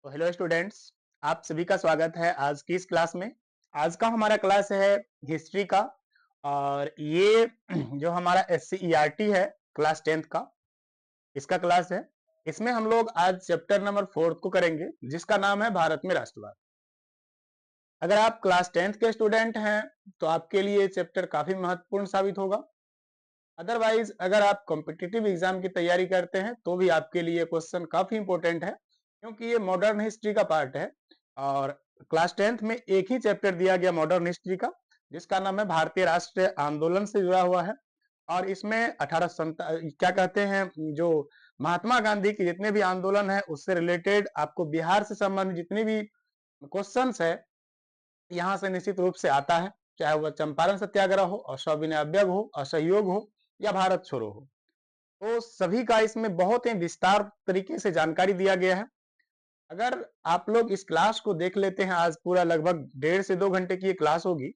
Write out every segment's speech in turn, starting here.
तो hello students, आप सभी का स्वागत है आज की इस क्लास में। आज का हमारा क्लास है हिस्ट्री का। और ये जो हमारा SCERT है क्लास 10th का, इसका क्लास है। इसमें हम लोग आज चैप्टर नंबर 4 को करेंगे, जिसका नाम है भारत में राष्ट्रवाद। अगर आप क्लास 10th के स्टूडेंट हैं तो आपके लिए चैप्टर काफी महत्वपूर्ण साबित होगा। अदरवाइज अगर आप कॉम्पिटिटिव एग्जाम की तैयारी करते हैं तो भी आपके लिए क्वेश्चन काफी इंपॉर्टेंट है, क्योंकि ये मॉडर्न हिस्ट्री का पार्ट है। और क्लास 10th में एक ही चैप्टर दिया गया मॉडर्न हिस्ट्री का, जिसका नाम है भारतीय राष्ट्रीय आंदोलन से जुड़ा हुआ है। और इसमें 18 क्या कहते हैं, जो महात्मा गांधी के जितने भी आंदोलन है उससे रिलेटेड आपको बिहार से संबंधित जितने भी क्वेश्चंस है यहाँ से निश्चित रूप से आता है। चाहे वह चंपारण सत्याग्रह हो, अविनय अभ्याग हो, असहयोग हो या भारत छोड़ो हो, तो सभी का इसमें बहुत ही विस्तार तरीके से जानकारी दिया गया है। अगर आप लोग इस क्लास को देख लेते हैं, आज पूरा लगभग 1.5 से 2 घंटे की ये क्लास होगी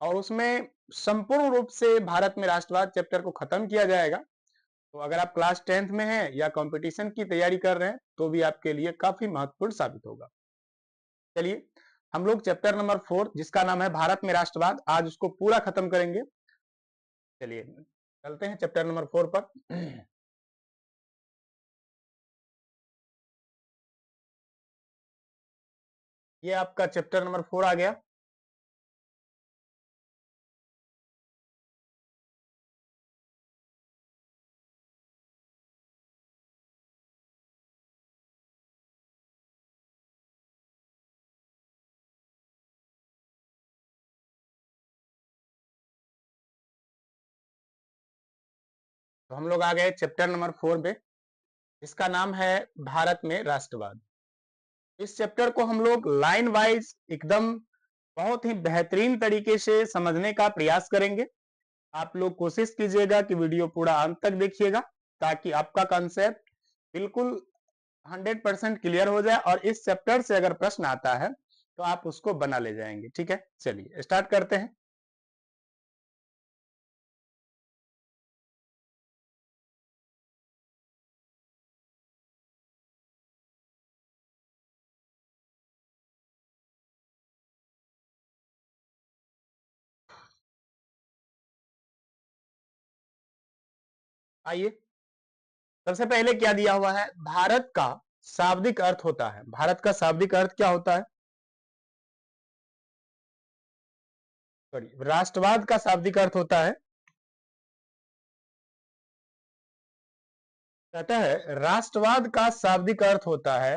और उसमें संपूर्ण रूप से भारत में राष्ट्रवाद चैप्टर को खत्म किया जाएगा। तो अगर आप क्लास 10th में हैं या कंपटीशन की तैयारी कर रहे हैं तो भी आपके लिए काफी महत्वपूर्ण साबित होगा। चलिए हम लोग चैप्टर नंबर 4, जिसका नाम है भारत में राष्ट्रवाद, आज उसको पूरा खत्म करेंगे। चलिए चलते हैं चैप्टर नंबर 4 पर। ये आपका चैप्टर नंबर 4 आ गया। तो हम लोग आ गए चैप्टर नंबर 4 पे, इसका नाम है भारत में राष्ट्रवाद। इस चैप्टर को हम लोग लाइन वाइज एकदम बहुत ही बेहतरीन तरीके से समझने का प्रयास करेंगे। आप लोग कोशिश कीजिएगा कि वीडियो पूरा अंत तक देखिएगा, ताकि आपका कंसेप्ट बिल्कुल 100% क्लियर हो जाए और इस चैप्टर से अगर प्रश्न आता है तो आप उसको बना ले जाएंगे। ठीक है, चलिए स्टार्ट करते हैं। आइए, सबसे पहले क्या दिया हुआ है, भारत का शाब्दिक अर्थ होता है। भारत का शाब्दिक अर्थ क्या होता है, सॉरी, राष्ट्रवाद का शाब्दिक अर्थ होता है, कहता है राष्ट्रवाद का शाब्दिक अर्थ होता है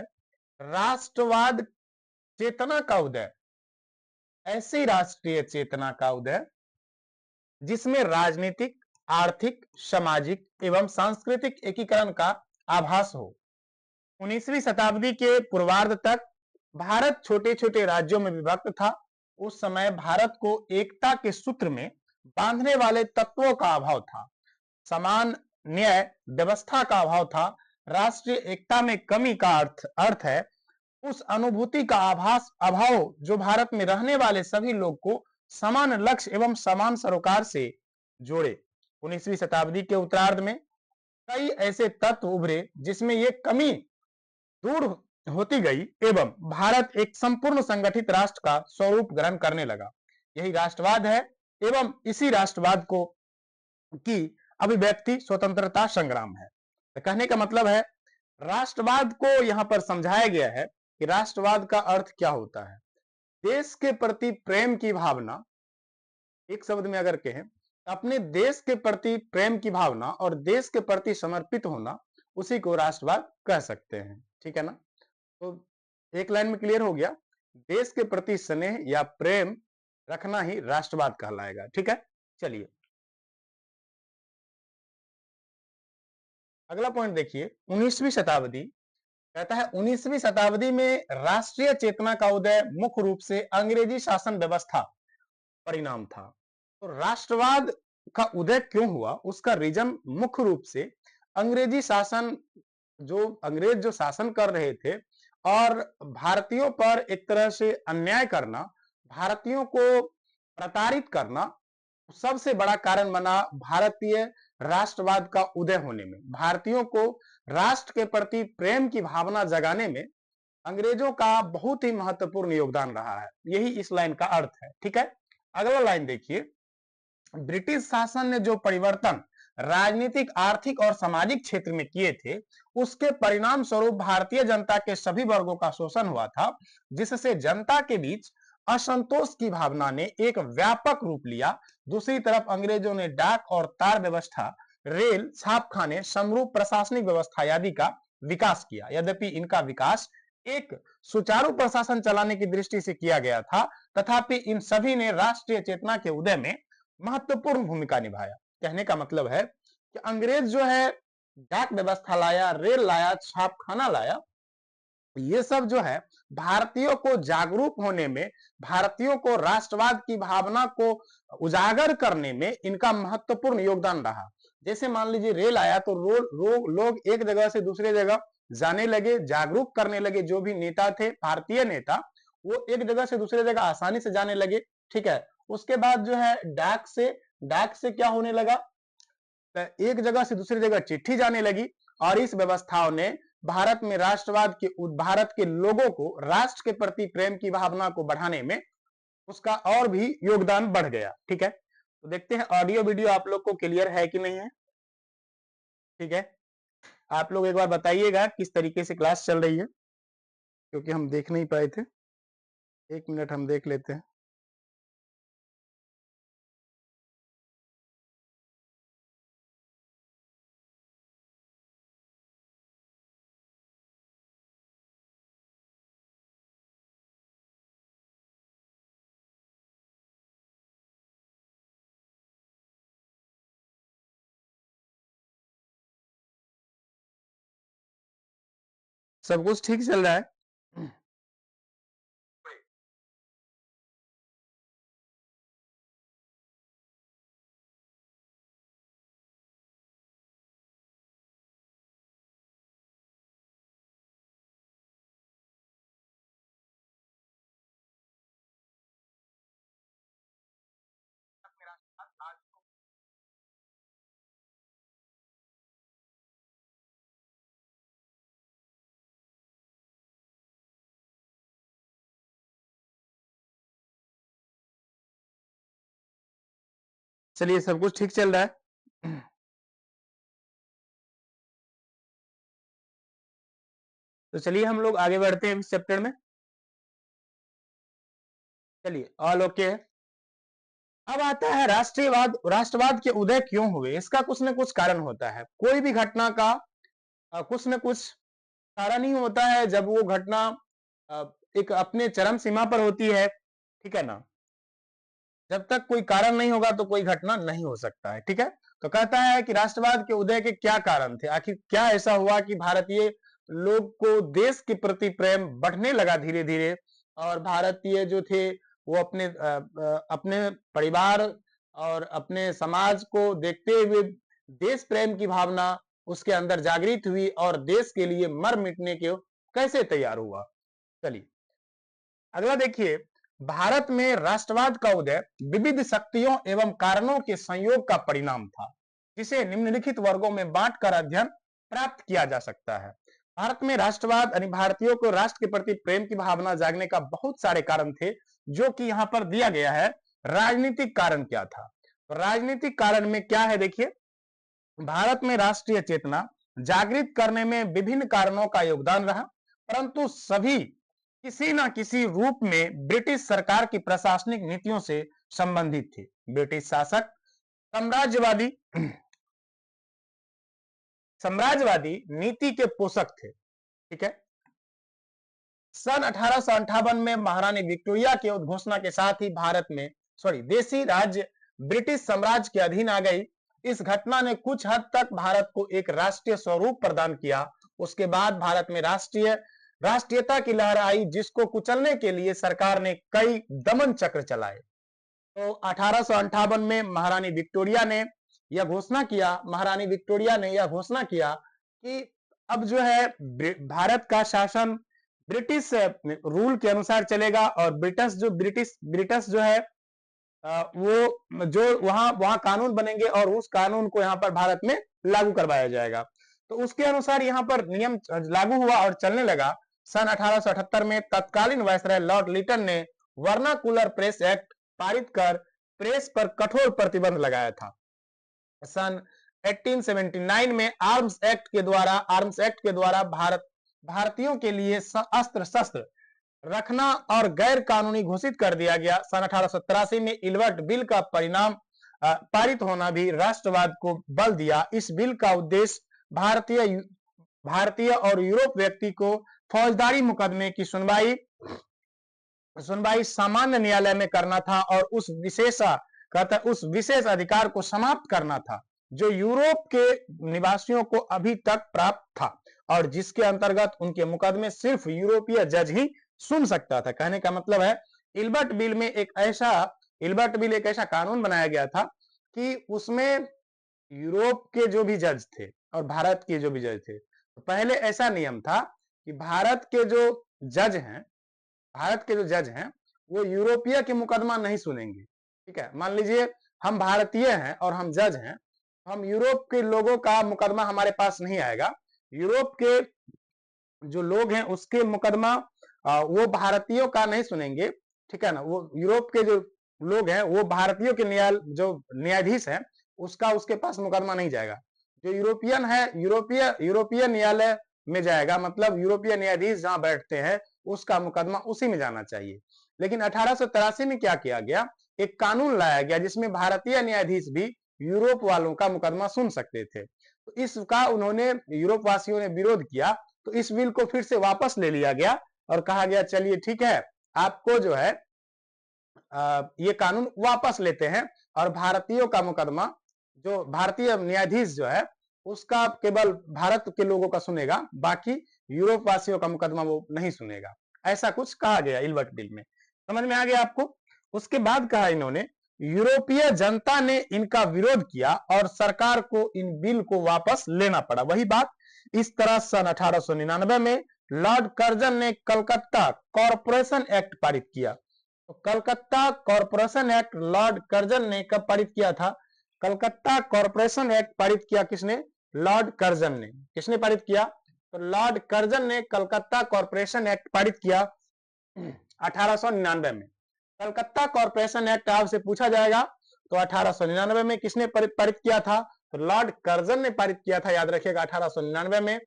राष्ट्रवाद चेतना का उदय, ऐसी राष्ट्रीय चेतना का उदय जिसमें राजनीतिक, आर्थिक, सामाजिक एवं सांस्कृतिक एकीकरण का आभास हो। 19वीं शताब्दी के पूर्वार्ध तक भारत छोटे छोटे राज्यों में विभक्त था। उस समय भारत को एकता के सूत्र में बांधने वाले तत्वों का अभाव था, समान न्याय व्यवस्था का अभाव था। राष्ट्रीय एकता में कमी का अर्थ है उस अनुभूति का आभास अभाव जो भारत में रहने वाले सभी लोग को समान लक्ष्य एवं समान सरोकार से जोड़े। 19वीं शताब्दी के उत्तरार्ध में कई ऐसे तत्व उभरे जिसमें ये कमी दूर होती गई एवं भारत एक संपूर्ण संगठित राष्ट्र का स्वरूप ग्रहण करने लगा। यही राष्ट्रवाद है एवं इसी राष्ट्रवाद को की अभिव्यक्ति स्वतंत्रता संग्राम है। तो कहने का मतलब है राष्ट्रवाद को यहां पर समझाया गया है कि राष्ट्रवाद का अर्थ क्या होता है। देश के प्रति प्रेम की भावना, एक शब्द में अगर कहें, अपने देश के प्रति प्रेम की भावना और देश के प्रति समर्पित होना, उसी को राष्ट्रवाद कह सकते हैं। ठीक है ना, तो एक लाइन में क्लियर हो गया, देश के प्रति स्नेह या प्रेम रखना ही राष्ट्रवाद कहलाएगा। ठीक है, चलिए अगला पॉइंट देखिए, 19वीं शताब्दी, कहता है 19वीं शताब्दी में राष्ट्रीय चेतना का उदय मुख्य रूप से अंग्रेजी शासन व्यवस्था परिणाम था। तो राष्ट्रवाद का उदय क्यों हुआ, उसका रीजन मुख्य रूप से अंग्रेजी शासन, जो अंग्रेज जो शासन कर रहे थे और भारतीयों पर एक तरह से अन्याय करना, भारतीयों को प्रताड़ित करना, सबसे बड़ा कारण बना भारतीय राष्ट्रवाद का उदय होने में। भारतीयों को राष्ट्र के प्रति प्रेम की भावना जगाने में अंग्रेजों का बहुत ही महत्वपूर्ण योगदान रहा है, यही इस लाइन का अर्थ है। ठीक है, अगला लाइन देखिए, ब्रिटिश शासन ने जो परिवर्तन राजनीतिक, आर्थिक और सामाजिक क्षेत्र में किए थे, उसके परिणाम स्वरूप भारतीय जनता के सभी वर्गों का शोषण हुआ था, जिससे जनता के बीच असंतोष की भावना ने एक व्यापक रूप लिया। दूसरी तरफ अंग्रेजों ने डाक और तार व्यवस्था, रेल, छापखाने, समरूप प्रशासनिक व्यवस्था आदि का विकास किया। यद्यपि इनका विकास एक सुचारू प्रशासन चलाने की दृष्टि से किया गया था, तथापि इन सभी ने राष्ट्रीय चेतना के उदय में महत्वपूर्ण भूमिका निभाया। कहने का मतलब है कि अंग्रेज जो है डाक व्यवस्था लाया, रेल लाया, छापखाना लाया, ये सब जो है भारतीयों को जागरूक होने में, भारतीयों को राष्ट्रवाद की भावना को उजागर करने में इनका महत्वपूर्ण योगदान रहा। जैसे मान लीजिए रेल आया तो लोग एक जगह से दूसरे जगह जाने लगे, जागरूक करने लगे। जो भी नेता थे, भारतीय नेता, वो एक जगह से दूसरे जगह आसानी से जाने लगे। ठीक है, उसके बाद जो है डाक से क्या होने लगा, एक जगह से दूसरी जगह चिट्ठी जाने लगी, और इस व्यवस्थाओं ने भारत में भारत के लोगों को राष्ट्र के प्रति प्रेम की भावना को बढ़ाने में उसका और भी योगदान बढ़ गया। ठीक है, तो देखते हैं ऑडियो वीडियो आप लोग को क्लियर है कि नहीं है। ठीक है, आप लोग एक बार बताइएगा किस तरीके से क्लास चल रही है, क्योंकि हम देख नहीं पाए थे। एक मिनट हम देख लेते हैं। सब कुछ ठीक चल रहा है। चलिए, सब कुछ ठीक चल रहा है। तो चलिए हम लोग आगे बढ़ते हैं इस चैप्टर में। चलिए, ऑल ओके है। अब आता है राष्ट्रीयवाद। राष्ट्रवाद के उदय क्यों हुए, इसका कुछ न कुछ कारण होता है। कोई भी घटना का कुछ न कुछ कारण ही होता है। जब वो घटना एक अपने चरम सीमा पर होती है, ठीक है ना, जब तक कोई कारण नहीं होगा तो कोई घटना नहीं हो सकता है। ठीक है, तो कहता है कि राष्ट्रवाद के उदय के क्या कारण थे, आखिर क्या ऐसा हुआ कि भारतीय लोग को देश के प्रति प्रेम बढ़ने लगा धीरे धीरे, और भारतीय जो थे वो अपने परिवार और अपने समाज को देखते हुए देश प्रेम की भावना उसके अंदर जागृत हुई, और देश के लिए मर मिटने के कैसे तैयार हुआ। चलिए अगला देखिए, भारत में राष्ट्रवाद का उदय विविध शक्तियों एवं कारणों के संयोग का परिणाम था, जिसे निम्नलिखित वर्गों में बांटकर अध्ययन प्राप्त किया जा सकता है। भारत में राष्ट्रवाद यानी भारतीयों को राष्ट्र के प्रति प्रेम की भावना जागने का बहुत सारे कारण थे, जो कि यहां पर दिया गया है। राजनीतिक कारण क्या था, तो राजनीतिक कारण में क्या है देखिए, भारत में राष्ट्रीय चेतना जागृत करने में विभिन्न कारणों का योगदान रहा, परंतु सभी किसी न किसी रूप में ब्रिटिश सरकार की प्रशासनिक नीतियों से संबंधित थी। ब्रिटिश शासक साम्राज्यवादी साम्राज्यवादी नीति के पोषक थे। ठीक है, सन 1858 में महारानी विक्टोरिया के उद्घोषणा के साथ ही भारत में देशी राज्य ब्रिटिश साम्राज्य के अधीन आ गई। इस घटना ने कुछ हद तक भारत को एक राष्ट्रीय स्वरूप प्रदान किया। उसके बाद भारत में राष्ट्रीयता की लहर आई, जिसको कुचलने के लिए सरकार ने कई दमन चक्र चलाए। तो 1858 में महारानी विक्टोरिया ने यह घोषणा किया कि अब जो है भारत का शासन ब्रिटिश रूल के अनुसार चलेगा, और ब्रिटिश जो है वो जो वहां कानून बनेंगे और उस कानून को यहाँ पर भारत में लागू करवाया जाएगा। तो उसके अनुसार यहाँ पर नियम लागू हुआ और चलने लगा। सन 1878 में तत्कालीन वायसराय लॉर्ड लिटन ने वर्नाकुलर प्रेस एक्ट पारित कर प्रेस पर कठोर प्रतिबंध लगाया था। सन 1879 में आर्म्स एक्ट के द्वारा भारतीयों के लिए अस्त्र शस्त्र रखना और गैर कानूनी घोषित कर दिया गया। सन 1883 में इल्बर्ट बिल का परिणाम पारित होना भी राष्ट्रवाद को बल दिया। इस बिल का उद्देश्य भारतीय और यूरोप व्यक्ति को फौजदारी मुकदमे की सुनवाई सामान्य न्यायालय में करना था और उस विशेष अधिकार को समाप्त करना था जो यूरोप के निवासियों को अभी तक प्राप्त था और जिसके अंतर्गत उनके मुकदमे सिर्फ यूरोपीय जज ही सुन सकता था। कहने का मतलब है इल्बर्ट बिल एक ऐसा कानून बनाया गया था कि उसमें यूरोप के जो भी जज थे और भारत के जो भी जज थे, तो पहले ऐसा नियम था कि भारत के जो जज हैं वो यूरोपीय के मुकदमा नहीं सुनेंगे। ठीक है, मान लीजिए हम भारतीय हैं और हम जज हैं, हम यूरोप के लोगों का मुकदमा हमारे पास नहीं आएगा। यूरोप के जो लोग हैं उसके मुकदमा वो भारतीयों का नहीं सुनेंगे। ठीक है ना, वो यूरोप के जो लोग हैं वो भारतीयों के न्यायाधीश है उसका उसके पास मुकदमा नहीं जाएगा। जो यूरोपियन है यूरोपीय न्यायालय में जाएगा, मतलब यूरोपीय न्यायाधीश जहां बैठते हैं उसका मुकदमा उसी में जाना चाहिए। लेकिन 1883 में क्या किया गया, एक कानून लाया गया जिसमें भारतीय न्यायाधीश भी यूरोप वालों का मुकदमा सुन सकते थे। तो इसका उन्होंने यूरोप वासियों ने विरोध किया, तो इस बिल को फिर से वापस ले लिया गया और कहा गया चलिए ठीक है, आपको जो है ये कानून वापस लेते हैं और भारतीयों का मुकदमा जो भारतीय न्यायाधीश जो है उसका केवल भारत के लोगों का सुनेगा, बाकी यूरोप वासियों का मुकदमा वो नहीं सुनेगा। ऐसा कुछ कहा गया इल्बर्ट बिल में। समझ में आ गया आपको? उसके बाद कहा इन्होंने यूरोपीय जनता ने इनका विरोध किया और सरकार को इन बिल को वापस लेना पड़ा। वही बात इस तरह सन 1899 में लॉर्ड कर्जन ने कलकत्ता कॉरपोरेशन एक्ट पारित किया। तो Calcutta corporation act Lord Curzon ने कब पारित किया था? कलकत्ता कॉरपोरेशन एक्ट पारित किया किसने? लॉर्ड कर्जन ने। किसने पारित किया? तो लॉर्ड कर्जन ने कलकत्ता कॉरपोरेशन एक्ट पारित किया 1899 में। कलकत्ता कॉरपोरेशन एक्ट आपसे पूछा जाएगा तो 1899 में किसने पारित किया था? तो लॉर्ड कर्जन ने पारित किया था, याद रखिएगा। 1899 में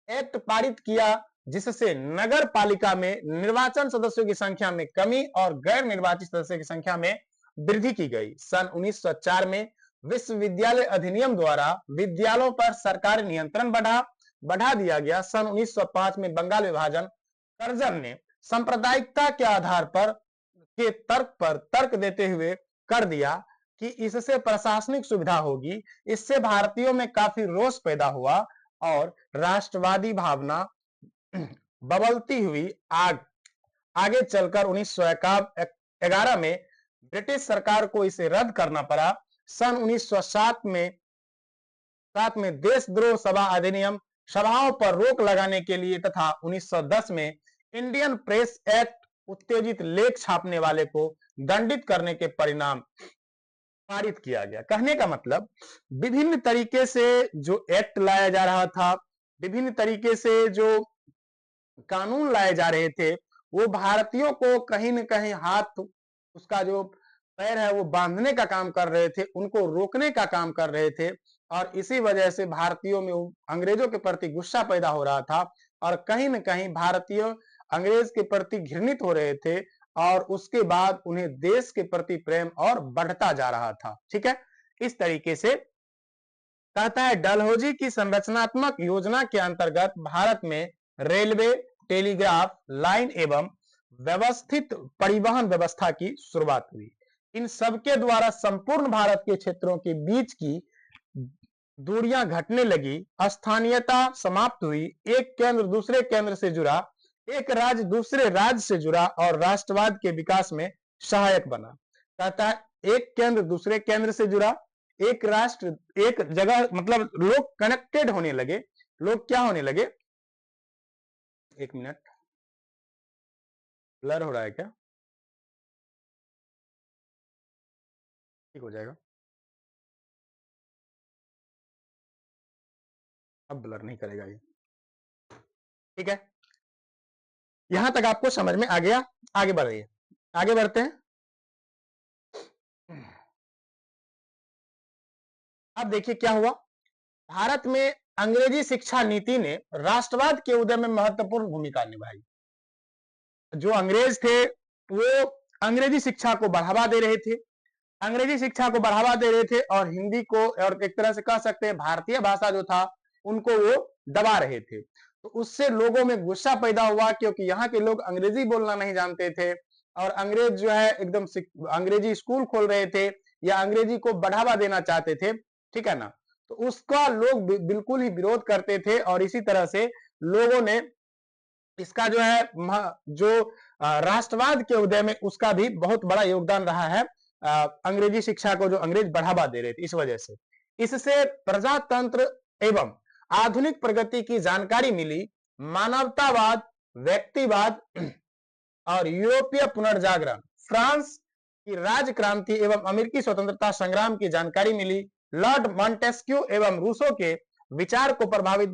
एक्ट पारित किया जिससे नगर पालिका में निर्वाचन सदस्यों की संख्या में कमी और गैर निर्वाचित सदस्यों की संख्या में वृद्धि की गई। सन 1904 में विश्वविद्यालय अधिनियम द्वारा विद्यालयों पर सरकारी नियंत्रण बढ़ा दिया गया। सन 1905 में बंगाल विभाजन कर्जन ने सांप्रदायिकता के आधार पर के तर्क देते हुए कर दिया कि इससे प्रशासनिक सुविधा होगी। इससे भारतीयों में काफी रोष पैदा हुआ और राष्ट्रवादी भावना बबलती हुई आगे चलकर 1911 में ब्रिटिश सरकार को इसे रद्द करना पड़ा। सन 1907 में देशद्रोह सभा अधिनियम सभाओं पर रोक लगाने के लिए तथा 1910 में इंडियन प्रेस एक्ट उत्तेजित लेख छापने वाले को दंडित करने के परिणाम पारित किया गया। कहने का मतलब विभिन्न तरीके से जो एक्ट लाया जा रहा था, विभिन्न तरीके से जो कानून लाए जा रहे थे, वो भारतीयों को कहीं न कहीं हाथ उसका जो पैर है वो बांधने का काम कर रहे थे, उनको रोकने का काम कर रहे थे और इसी वजह से भारतीयों में अंग्रेजों के प्रति गुस्सा पैदा हो रहा था और कहीं न कहीं भारतीय अंग्रेज के प्रति घृणित हो रहे थे और उसके बाद उन्हें देश के प्रति प्रेम और बढ़ता जा रहा था। ठीक है, इस तरीके से कहता है डलहौजी की संरचनात्मक योजना के अंतर्गत भारत में रेलवे, टेलीग्राफ लाइन एवं व्यवस्थित परिवहन व्यवस्था की शुरुआत हुई। इन सबके द्वारा संपूर्ण भारत के क्षेत्रों के बीच की दूरियां घटने लगी, स्थानीयता समाप्त हुई, एक केंद्र दूसरे केंद्र से जुड़ा, एक राज्य दूसरे राज्य से जुड़ा और राष्ट्रवाद के विकास में सहायक बना। कहता है एक केंद्र दूसरे केंद्र से जुड़ा, एक राष्ट्र एक जगह, मतलब लोग कनेक्टेड होने लगे। लोग क्या होने लगे? एक मिनट, ब्लर हो रहा है क्या? ठीक हो जाएगा, अब ब्लर नहीं करेगा ये। ठीक है, यहां तक आपको समझ में आ गया? आगे बढ़िए, आगे बढ़ते हैं। अब देखिए क्या हुआ, भारत में अंग्रेजी शिक्षा नीति ने राष्ट्रवाद के उदय में महत्वपूर्ण भूमिका निभाई। जो अंग्रेज थे वो अंग्रेजी शिक्षा को बढ़ावा दे रहे थे, अंग्रेजी शिक्षा को बढ़ावा दे रहे थे और हिंदी को, और एक तरह से कह सकते हैं भारतीय भाषा जो था उनको वो दबा रहे थे। तो उससे लोगों में गुस्सा पैदा हुआ, क्योंकि यहाँ के लोग अंग्रेजी बोलना नहीं जानते थे और अंग्रेज जो है एकदम अंग्रेजी स्कूल खोल रहे थे या अंग्रेजी को बढ़ावा देना चाहते थे, ठीक है ना। तो उसका लोग बिल्कुल ही विरोध करते थे और इसी तरह से लोगों ने इसका जो है जो राष्ट्रवाद के उदय में उसका भी बहुत बड़ा योगदान रहा है। अंग्रेजी शिक्षा को जो अंग्रेज बढ़ावा दे रहे थे, इस वजह से इससे प्रजातंत्र एवं आधुनिक प्रगति की जानकारी मिली, मानवतावाद, व्यक्तिवाद और यूरोपीय पुनर्जागरण, फ्रांस की राज क्रांति एवं अमेरिकी स्वतंत्रता संग्राम की जानकारी मिली, लॉर्ड मॉन्टेस्क्यू एवं रूसो के विचार को प्रभावित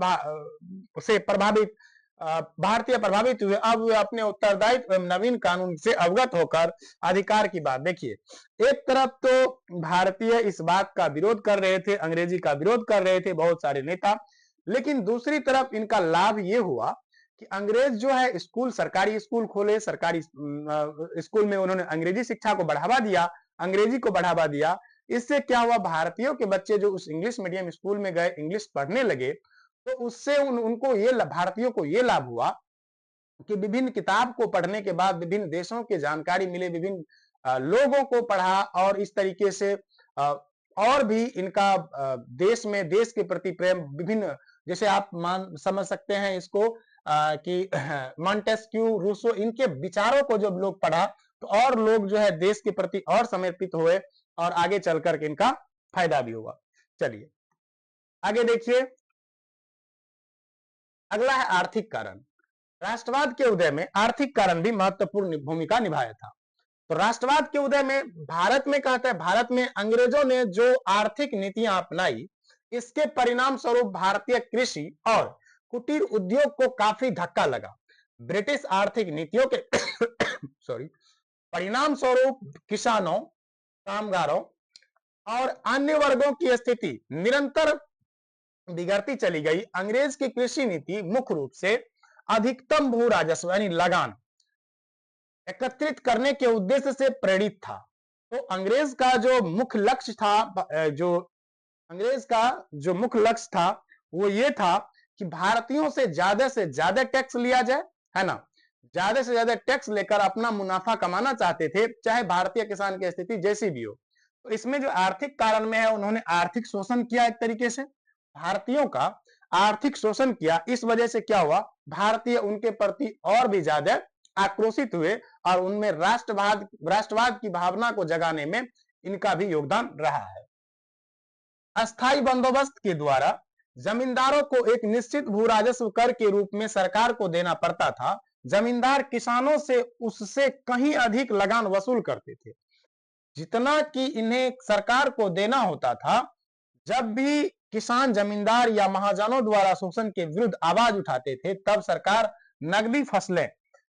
भारतीय प्रभावित हुए। अब वे अपने उत्तरदायित्व एवं नवीन कानून से अवगत होकर अधिकार की बात, देखिए एक तरफ तो भारतीय इस बात का विरोध कर रहे थे, अंग्रेजी का विरोध कर रहे थे बहुत सारे नेता, लेकिन दूसरी तरफ इनका लाभ ये हुआ कि अंग्रेज जो है स्कूल, सरकारी स्कूल खोले, सरकारी स्कूल में उन्होंने अंग्रेजी शिक्षा को बढ़ावा दिया, अंग्रेजी को बढ़ावा दिया। इससे क्या हुआ, भारतीयों के बच्चे जो उस इंग्लिश मीडियम स्कूल में गए, इंग्लिश पढ़ने लगे, तो उससे उनको ये भारतीयों को ये लाभ हुआ कि विभिन्न किताब को पढ़ने के बाद विभिन्न देशों की जानकारी मिले, विभिन्न लोगों को पढ़ा और इस तरीके से और भी इनका देश में, देश के प्रति प्रेम, विभिन्न, जैसे आप समझ सकते हैं इसको कि मॉन्टेस्क्यू, रूसो, इनके विचारों को जब लोग पढ़ा तो और लोग जो है देश के प्रति और समर्पित हुए और आगे चलकर के इनका फायदा भी हुआ। चलिए आगे देखिए, अगला है आर्थिक कारण। राष्ट्रवाद के उदय में आर्थिक कारण भी महत्वपूर्ण भूमिका निभाया था। तो राष्ट्रवाद के उदय में भारत में कहते हैं, भारत में अंग्रेजों ने जो आर्थिक नीतियां अपनाई, इसके परिणाम स्वरूप भारतीय कृषि और कुटीर उद्योग को काफी धक्का लगा। ब्रिटिश आर्थिक नीतियों के सॉरी परिणाम स्वरूप किसानों, कामगारों और अन्य वर्गों की स्थिति निरंतर बिगड़ती चली गई। अंग्रेज की कृषि नीति मुख्य रूप से अधिकतम भू राजस्व यानी लगान एकत्रित करने के उद्देश्य से प्रेरित था। तो अंग्रेज का जो मुख्य लक्ष्य था, वो ये था कि भारतीयों से ज्यादा टैक्स लिया जाए, है ना, ज्यादा से ज्यादा टैक्स लेकर अपना मुनाफा कमाना चाहते थे, चाहे भारतीय किसान की स्थिति जैसी भी हो। तो इसमें जो आर्थिक कारण में है, उन्होंने आर्थिक शोषण किया, एक तरीके से भारतीयों का आर्थिक शोषण किया। इस वजह से क्या हुआ, भारतीय उनके प्रति और भी ज्यादा आक्रोशित हुए और उनमें राष्ट्रवाद की भावना को जगाने में इनका भी योगदान रहा है। अस्थायी बंदोबस्त के द्वारा जमींदारों को एक निश्चित भू राजस्व कर के रूप में सरकार को देना पड़ता था। जमींदार किसानों से उससे कहीं अधिक लगान वसूल करते थे जितना कि इन्हें सरकार को देना होता था। जब भी किसान जमींदार या महाजनों द्वारा शोषण के विरुद्ध आवाज उठाते थे, तब सरकार नकदी फसलें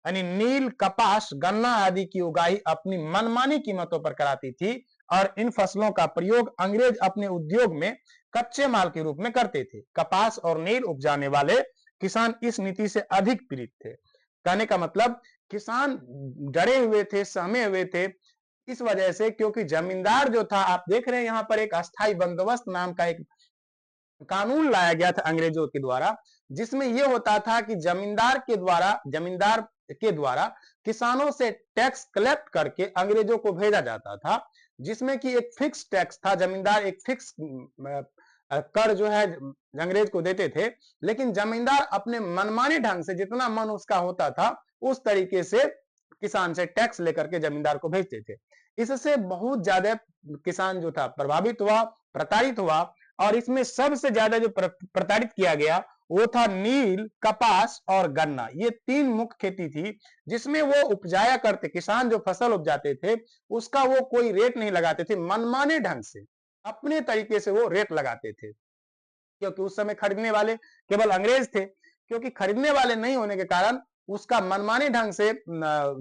यानी नील, कपास, गन्ना आदि की उगाई अपनी मनमानी कीमतों पर कराती थी और इन फसलों का प्रयोग अंग्रेज अपने उद्योग में कच्चे माल के रूप में करते थे। कपास और नील उपजाने वाले किसान इस नीति से अधिक पीड़ित थे। कहने का मतलब किसान डरे हुए थे, सहमे हुए थे इस वजह से, क्योंकि जमींदार जो था, आप देख रहे हैं यहाँ पर एक अस्थायी बंदोबस्त नाम का एक कानून लाया गया था अंग्रेजों के द्वारा, जिसमें यह होता था कि जमींदार के द्वारा किसानों से टैक्स कलेक्ट करके अंग्रेजों को भेजा जाता था, जिसमें कि एक फिक्स टैक्स था। जमींदार एक फिक्स कर जो है अंग्रेज को देते थे, लेकिन जमींदार अपने मनमाने ढंग से जितना मन उसका होता था उस तरीके से किसान से टैक्स लेकर के जमींदार को भेजते थे। इससे बहुत ज्यादा किसान जो था प्रभावित हुआ, प्रताड़ित हुआ और इसमें सबसे ज्यादा जो प्रताड़ित किया गया वो था नील, कपास और गन्ना। ये तीन मुख्य खेती थी जिसमें वो उपजाया करते, किसान जो फसल उपजाते थे उसका वो कोई रेट नहीं लगाते थे, मनमाने ढंग से अपने तरीके से वो रेट लगाते थे, क्योंकि उस समय खरीदने वाले केवल अंग्रेज थे। क्योंकि खरीदने वाले नहीं होने के कारण उसका मनमानी ढंग से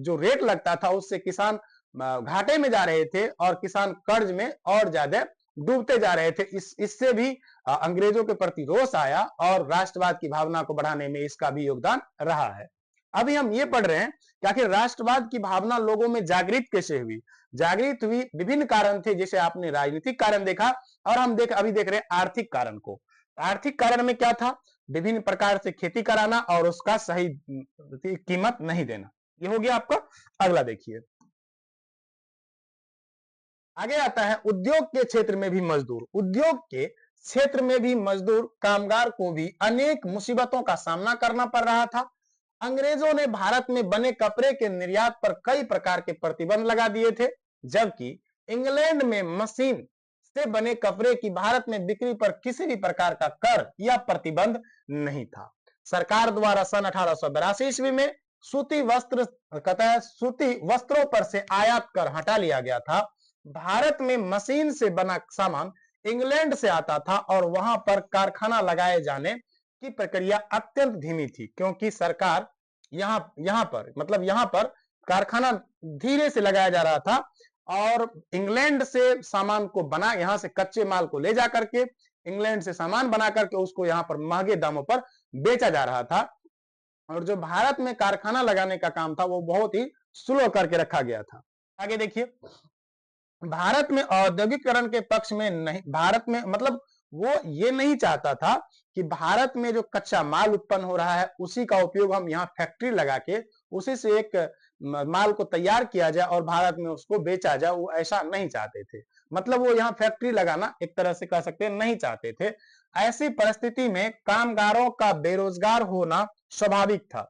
जो रेट लगता था उससे किसान घाटे में जा रहे थे और किसान कर्ज में और ज्यादा डूबते जा रहे थे। इससे भी अंग्रेजों के प्रति रोष आया और राष्ट्रवाद की भावना को बढ़ाने में इसका भी योगदान रहा है। अभी हम ये पढ़ रहे हैं कि आखिर राष्ट्रवाद की भावना लोगों में जागृत कैसे हुई। जागृत हुई, विभिन्न कारण थे, जैसे आपने राजनीतिक कारण देखा और हम अभी देख रहे हैं आर्थिक कारण को। आर्थिक कारण में क्या था? विभिन्न प्रकार से खेती कराना और उसका सही कीमत नहीं देना। ये हो गया आपका। अगला देखिए, आगे आता है उद्योग के क्षेत्र में भी मजदूर। उद्योग के क्षेत्र में भी मजदूर कामगार को भी अनेक मुसीबतों का सामना करना पड़ रहा था। अंग्रेजों ने भारत में बने कपड़े के निर्यात पर कई प्रकार के प्रतिबंध लगा दिए थे, जबकि इंग्लैंड में मशीन से बने कपड़े की भारत में बिक्री पर किसी भी प्रकार का कर या प्रतिबंध नहीं था। सरकार द्वारा सन 1882 ईस्वी में सूती वस्त्रों पर से आयात कर हटा लिया गया था। भारत में मशीन से बना सामान इंग्लैंड से आता था और वहां पर कारखाना लगाए जाने की प्रक्रिया अत्यंत धीमी थी, क्योंकि सरकार यहाँ पर कारखाना धीरे से लगाया जा रहा था और इंग्लैंड से सामान को बना, यहां से कच्चे माल को ले जाकर के इंग्लैंड से सामान बना करके उसको यहाँ पर महंगे दामों पर बेचा जा रहा था। और जो भारत में कारखाना लगाने का काम था वो बहुत ही स्लो करके रखा गया था। आगे देखिए, भारत में औद्योगिकरण के पक्ष में नहीं, भारत में मतलब वो ये नहीं चाहता था कि भारत में जो कच्चा माल उत्पन्न हो रहा है उसी का उपयोग हम यहाँ फैक्ट्री लगा के उसी से एक माल को तैयार किया जाए और भारत में उसको बेचा जाए, वो ऐसा नहीं चाहते थे। मतलब वो यहाँ फैक्ट्री लगाना एक तरह से कह सकते हैं नहीं चाहते थे। ऐसी परिस्थिति में कामगारों का बेरोजगार होना स्वाभाविक था।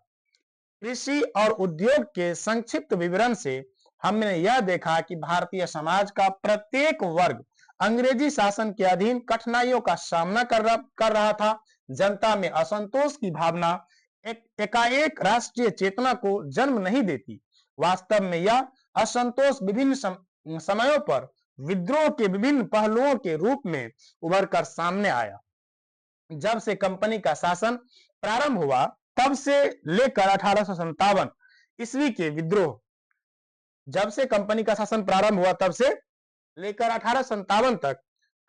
कृषि और उद्योग के संक्षिप्त विवरण से हमने यह देखा कि भारतीय समाज का प्रत्येक वर्ग अंग्रेजी शासन के अधीन कठिनाइयों का सामना कर रहा था। जनता में असंतोष की भावना एकाएक राष्ट्रीय चेतना को जन्म नहीं देती। वास्तव में यह असंतोष विभिन्न समयों पर विद्रोह के विभिन्न पहलुओं के रूप में उभर कर सामने आया। जब से कंपनी का शासन प्रारंभ हुआ तब से लेकर 1857 ईस्वी के विद्रोह, जब से कंपनी का शासन प्रारंभ हुआ तब से लेकर 1857 तक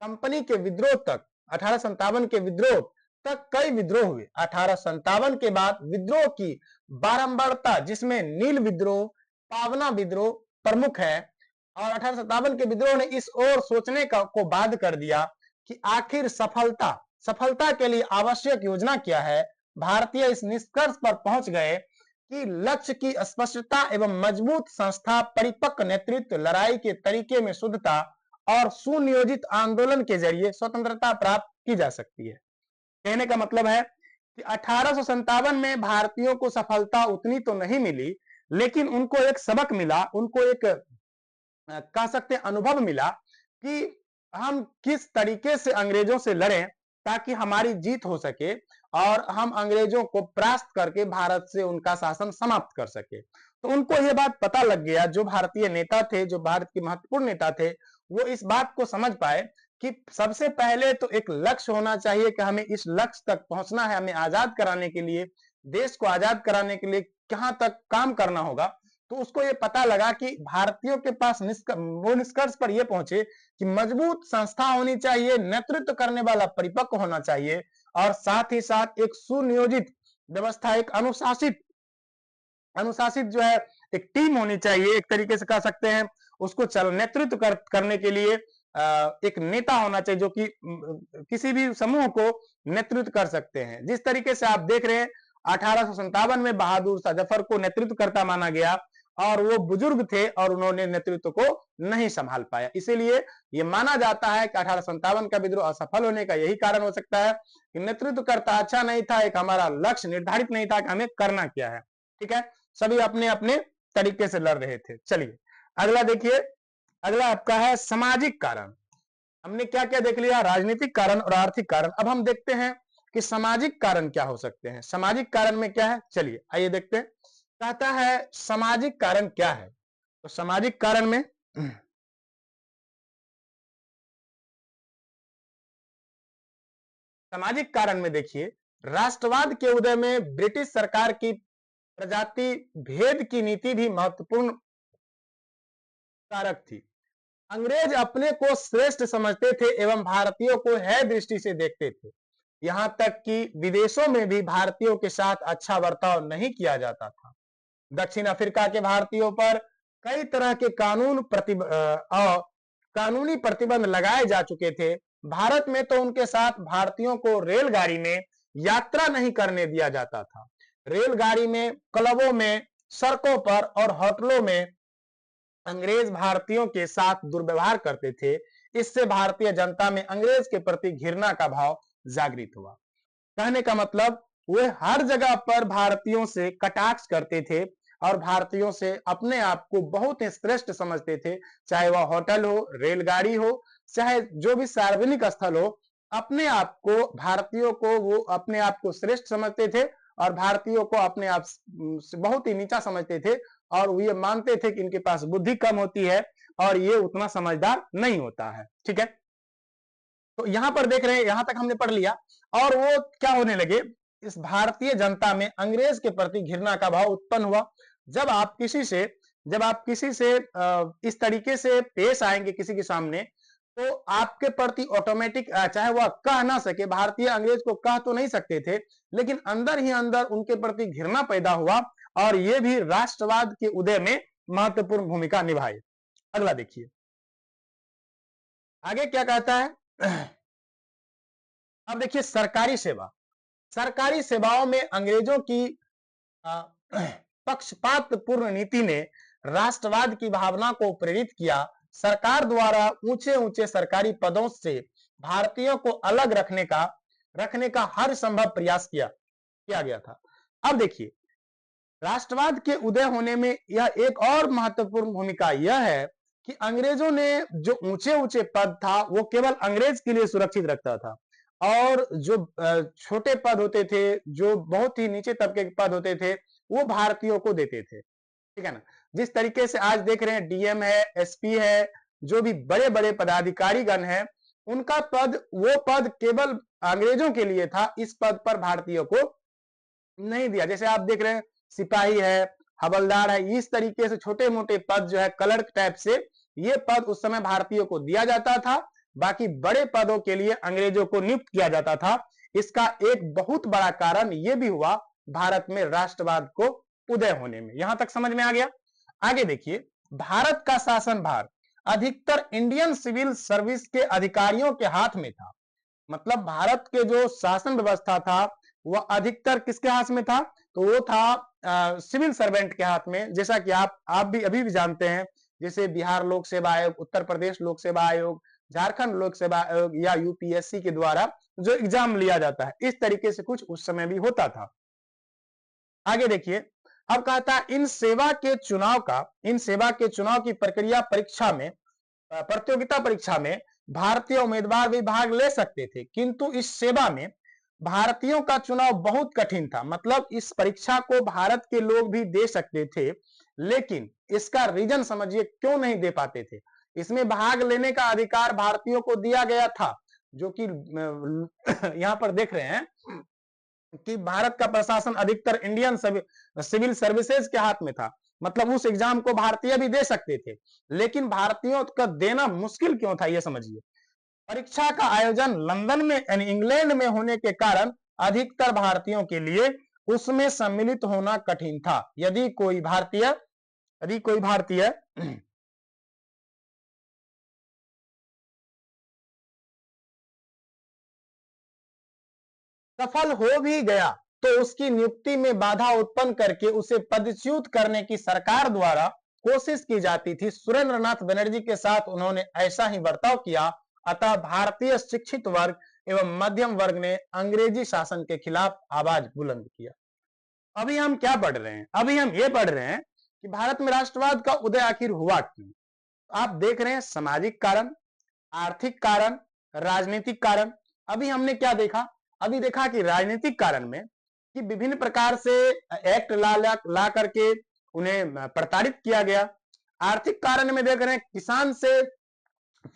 कंपनी के विद्रोह तक, 1857 के विद्रोह तक कई विद्रोह हुए। 1857 के बाद विद्रोह की बारंबारता, जिसमें नील विद्रोह, पावना विद्रोह प्रमुख है, और 1857 के विद्रोह ने इस ओर सोचने को बाध्य कर दिया कि आखिर सफलता के लिए आवश्यक योजना क्या है। भारतीय इस निष्कर्ष पर पहुंच गए कि लक्ष्य की स्पष्टता एवं मजबूत संस्था, परिपक्व नेतृत्व, लड़ाई के तरीके में शुद्धता और सुनियोजित आंदोलन के जरिए स्वतंत्रता प्राप्त की जा सकती है। कहने का मतलब है कि 1857 में भारतीयों को सफलता उतनी तो नहीं मिली, लेकिन उनको एक सबक मिला, उनको एक कह सकते अनुभव मिला कि हम किस तरीके से अंग्रेजों से लड़ें ताकि हमारी जीत हो सके और हम अंग्रेजों को परास्त करके भारत से उनका शासन समाप्त कर सके। तो उनको यह बात पता लग गया, जो भारतीय नेता थे, जो भारत के महत्वपूर्ण नेता थे, वो इस बात को समझ पाए कि सबसे पहले तो एक लक्ष्य होना चाहिए कि हमें इस लक्ष्य तक पहुंचना है, हमें आजाद कराने के लिए, देश को आजाद कराने के लिए कहां तक काम करना होगा। तो उसको ये पता लगा कि भारतीयों के पास वो निष्कर्ष पर ये पहुंचे कि मजबूत संस्था होनी चाहिए, नेतृत्व करने वाला परिपक्व होना चाहिए और साथ ही साथ एक सुनियोजित व्यवस्था, एक अनुशासित जो है एक टीम होनी चाहिए। एक तरीके से कह सकते हैं उसको नेतृत्व करने के लिए एक नेता होना चाहिए जो कि किसी भी समूह को नेतृत्व कर सकते हैं। जिस तरीके से आप देख रहे हैं 1857 में बहादुर शाह जफर को नेतृत्व करता माना गया और वो बुजुर्ग थे और उन्होंने नेतृत्व को नहीं संभाल पाया। इसीलिए ये माना जाता है कि 1857 का विद्रोह असफल होने का यही कारण हो सकता है कि नेतृत्व करता अच्छा नहीं था, एक हमारा लक्ष्य निर्धारित नहीं था कि हमें करना क्या है। ठीक है, सभी अपने अपने तरीके से लड़ रहे थे। चलिए अगला देखिए, अगला आपका है सामाजिक कारण। हमने क्या क्या देख लिया? राजनीतिक कारण और आर्थिक कारण। अब हम देखते हैं कि सामाजिक कारण क्या हो सकते हैं। सामाजिक कारण में क्या है, चलिए आइए देखते हैं। कहता है सामाजिक कारण क्या है, तो सामाजिक कारण में सामाजिक कारण में देखिए, राष्ट्रवाद के उदय में ब्रिटिश सरकार की प्रजाति भेद की नीति भी महत्वपूर्ण कारक थी। अंग्रेज अपने को श्रेष्ठ समझते थे एवं भारतीयों को है दृष्टि से देखते थे। यहां तक कि विदेशों में भी भारतीयों के साथ अच्छा बर्ताव नहीं किया जाता था। दक्षिण अफ्रीका के भारतीयों पर कई तरह के कानूनी प्रतिबंध लगाए जा चुके थे। भारत में तो उनके साथ भारतीयों को रेलगाड़ी में यात्रा नहीं करने दिया जाता था। रेलगाड़ी में, क्लबों में, सड़कों पर और होटलों में अंग्रेज भारतीयों के साथ दुर्व्यवहार करते थे। इससे भारतीय जनता में अंग्रेज के प्रति घृणा का भाव जागृत हुआ। कहने का मतलब वे हर जगह पर भारतीयों से कटाक्ष करते थे और भारतीयों से अपने आप को बहुत ही श्रेष्ठ समझते थे। चाहे वह होटल हो, रेलगाड़ी हो, चाहे जो भी सार्वजनिक स्थल हो, अपने आप को, भारतीयों को वो अपने आप को श्रेष्ठ समझते थे और भारतीयों को अपने आप से बहुत ही नीचा समझते थे और ये मानते थे कि इनके पास बुद्धि कम होती है और ये उतना समझदार नहीं होता है। ठीक है, तो यहां पर देख रहे हैं, यहां तक हमने पढ़ लिया। और वो क्या होने लगे, इस भारतीय जनता में अंग्रेज के प्रति घृणा का भाव उत्पन्न हुआ। जब आप किसी से इस तरीके से पेश आएंगे किसी के सामने, तो आपके प्रति ऑटोमेटिक, चाहे वह कह ना सके, भारतीय अंग्रेज को कह तो नहीं सकते थे, लेकिन अंदर ही अंदर उनके प्रति घृणा पैदा हुआ और ये भी राष्ट्रवाद के उदय में महत्वपूर्ण भूमिका निभाई। अगला देखिए, आगे क्या कहता है। अब देखिए, सरकारी सेवाओं में अंग्रेजों की पक्षपातपूर्ण नीति ने राष्ट्रवाद की भावना को प्रेरित किया। सरकार द्वारा ऊंचे ऊंचे सरकारी पदों से भारतीयों को अलग रखने का हर संभव प्रयास किया गया था। अब देखिए, राष्ट्रवाद के उदय होने में यह एक और महत्वपूर्ण भूमिका यह है कि अंग्रेजों ने जो ऊंचे ऊंचे पद था वो केवल अंग्रेज के लिए सुरक्षित रखता था और जो छोटे पद होते थे, जो बहुत ही नीचे तबके के पद होते थे, वो भारतीयों को देते थे। ठीक है ना। जिस तरीके से आज देख रहे हैं, डीएम है, एसपी है, जो भी बड़े बड़े पदाधिकारी गण है, उनका वो पद केवल अंग्रेजों के लिए था। इस पद पर भारतीयों को नहीं दिया। जैसे आप देख रहे हैं, सिपाही है, हवलदार है, इस तरीके से छोटे मोटे पद जो है क्लर्क टाइप से, ये पद उस समय भारतीयों को दिया जाता था। बाकी बड़े पदों के लिए अंग्रेजों को नियुक्त किया जाता था। इसका एक बहुत बड़ा कारण यह भी हुआ भारत में राष्ट्रवाद को उदय होने में। यहां तक समझ में आ गया। आगे देखिए, भारत का शासन भार अधिकतर इंडियन सिविल सर्विस के अधिकारियों के हाथ में था। मतलब भारत के जो शासन व्यवस्था था वह अधिकतर किसके हाथ में था, तो वो था सिविल सर्वेंट के हाथ में। जैसा कि आप भी अभी भी जानते हैं, जैसे बिहार लोक सेवा आयोग, उत्तर प्रदेश लोक सेवा आयोग, झारखंड लोक सेवा आयोग या यूपीएससी के द्वारा जो एग्जाम लिया जाता है, इस तरीके से कुछ उस समय भी होता था। आगे देखिए, अब कहता है इन सेवा के चुनाव की प्रक्रिया परीक्षा में, प्रतियोगिता परीक्षा में भारतीय उम्मीदवार भी भाग ले सकते थे, किंतु इस सेवा में भारतीयों का चुनाव बहुत कठिन था। मतलब इस परीक्षा को भारत के लोग भी दे सकते थे, लेकिन इसका रीजन समझिए क्यों नहीं दे पाते थे। इसमें भाग लेने का अधिकार भारतीयों को दिया गया था, जो कि यहां पर देख रहे हैं कि भारत का प्रशासन अधिकतर इंडियन सिविल सर्विसेज के हाथ में था। मतलब उस एग्जाम को भारतीय भी दे सकते थे, लेकिन भारतीयों का देना मुश्किल क्यों था, यह समझिए। परीक्षा का आयोजन लंदन में यानी इंग्लैंड में होने के कारण अधिकतर भारतीयों के लिए उसमें सम्मिलित होना कठिन था। यदि कोई भारतीय सफल हो भी गया तो उसकी नियुक्ति में बाधा उत्पन्न करके उसे पदच्युत करने की सरकार द्वारा कोशिश की जाती थी। सुरेंद्रनाथ बनर्जी के साथ उन्होंने ऐसा ही बर्ताव किया। अतः भारतीय शिक्षित वर्ग एवं मध्यम वर्ग ने अंग्रेजी शासन के खिलाफ आवाज बुलंद किया। अभी हम क्या पढ़ रहे हैं, अभी हम ये पढ़ रहे हैं कि भारत में राष्ट्रवाद का उदय आखिर हुआ क्यों। आप देख रहे हैं सामाजिक कारण, आर्थिक कारण, राजनीतिक कारण। अभी हमने क्या देखा, अभी देखा कि राजनीतिक कारण में कि विभिन्न प्रकार से एक्ट ला करके उन्हें प्रताड़ित किया गया। आर्थिक कारण में देख रहे हैं किसान से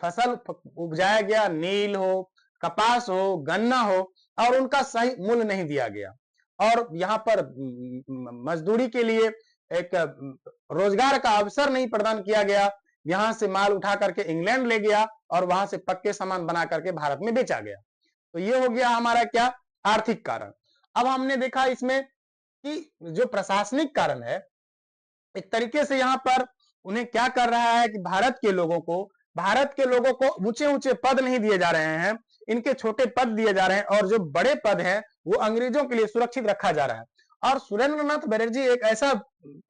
फसल उपजाया गया, नील हो, कपास हो, गन्ना हो, और उनका सही मूल्य नहीं दिया गया। और यहाँ पर मजदूरी के लिए एक रोजगार का अवसर नहीं प्रदान किया गया। यहां से माल उठा करके इंग्लैंड ले गया और वहां से पक्के सामान बना करके भारत में बेचा गया। तो ये हो गया हमारा क्या, आर्थिक कारण। अब हमने देखा इसमें कि जो प्रशासनिक कारण है, एक तरीके से यहाँ पर उन्हें क्या कर रहा है कि भारत के लोगों को ऊंचे ऊंचे पद नहीं दिए जा रहे हैं, इनके छोटे पद दिए जा रहे हैं, और जो बड़े पद हैं वो अंग्रेजों के लिए सुरक्षित रखा जा रहा है। और सुरेंद्रनाथ बनर्जी एक ऐसा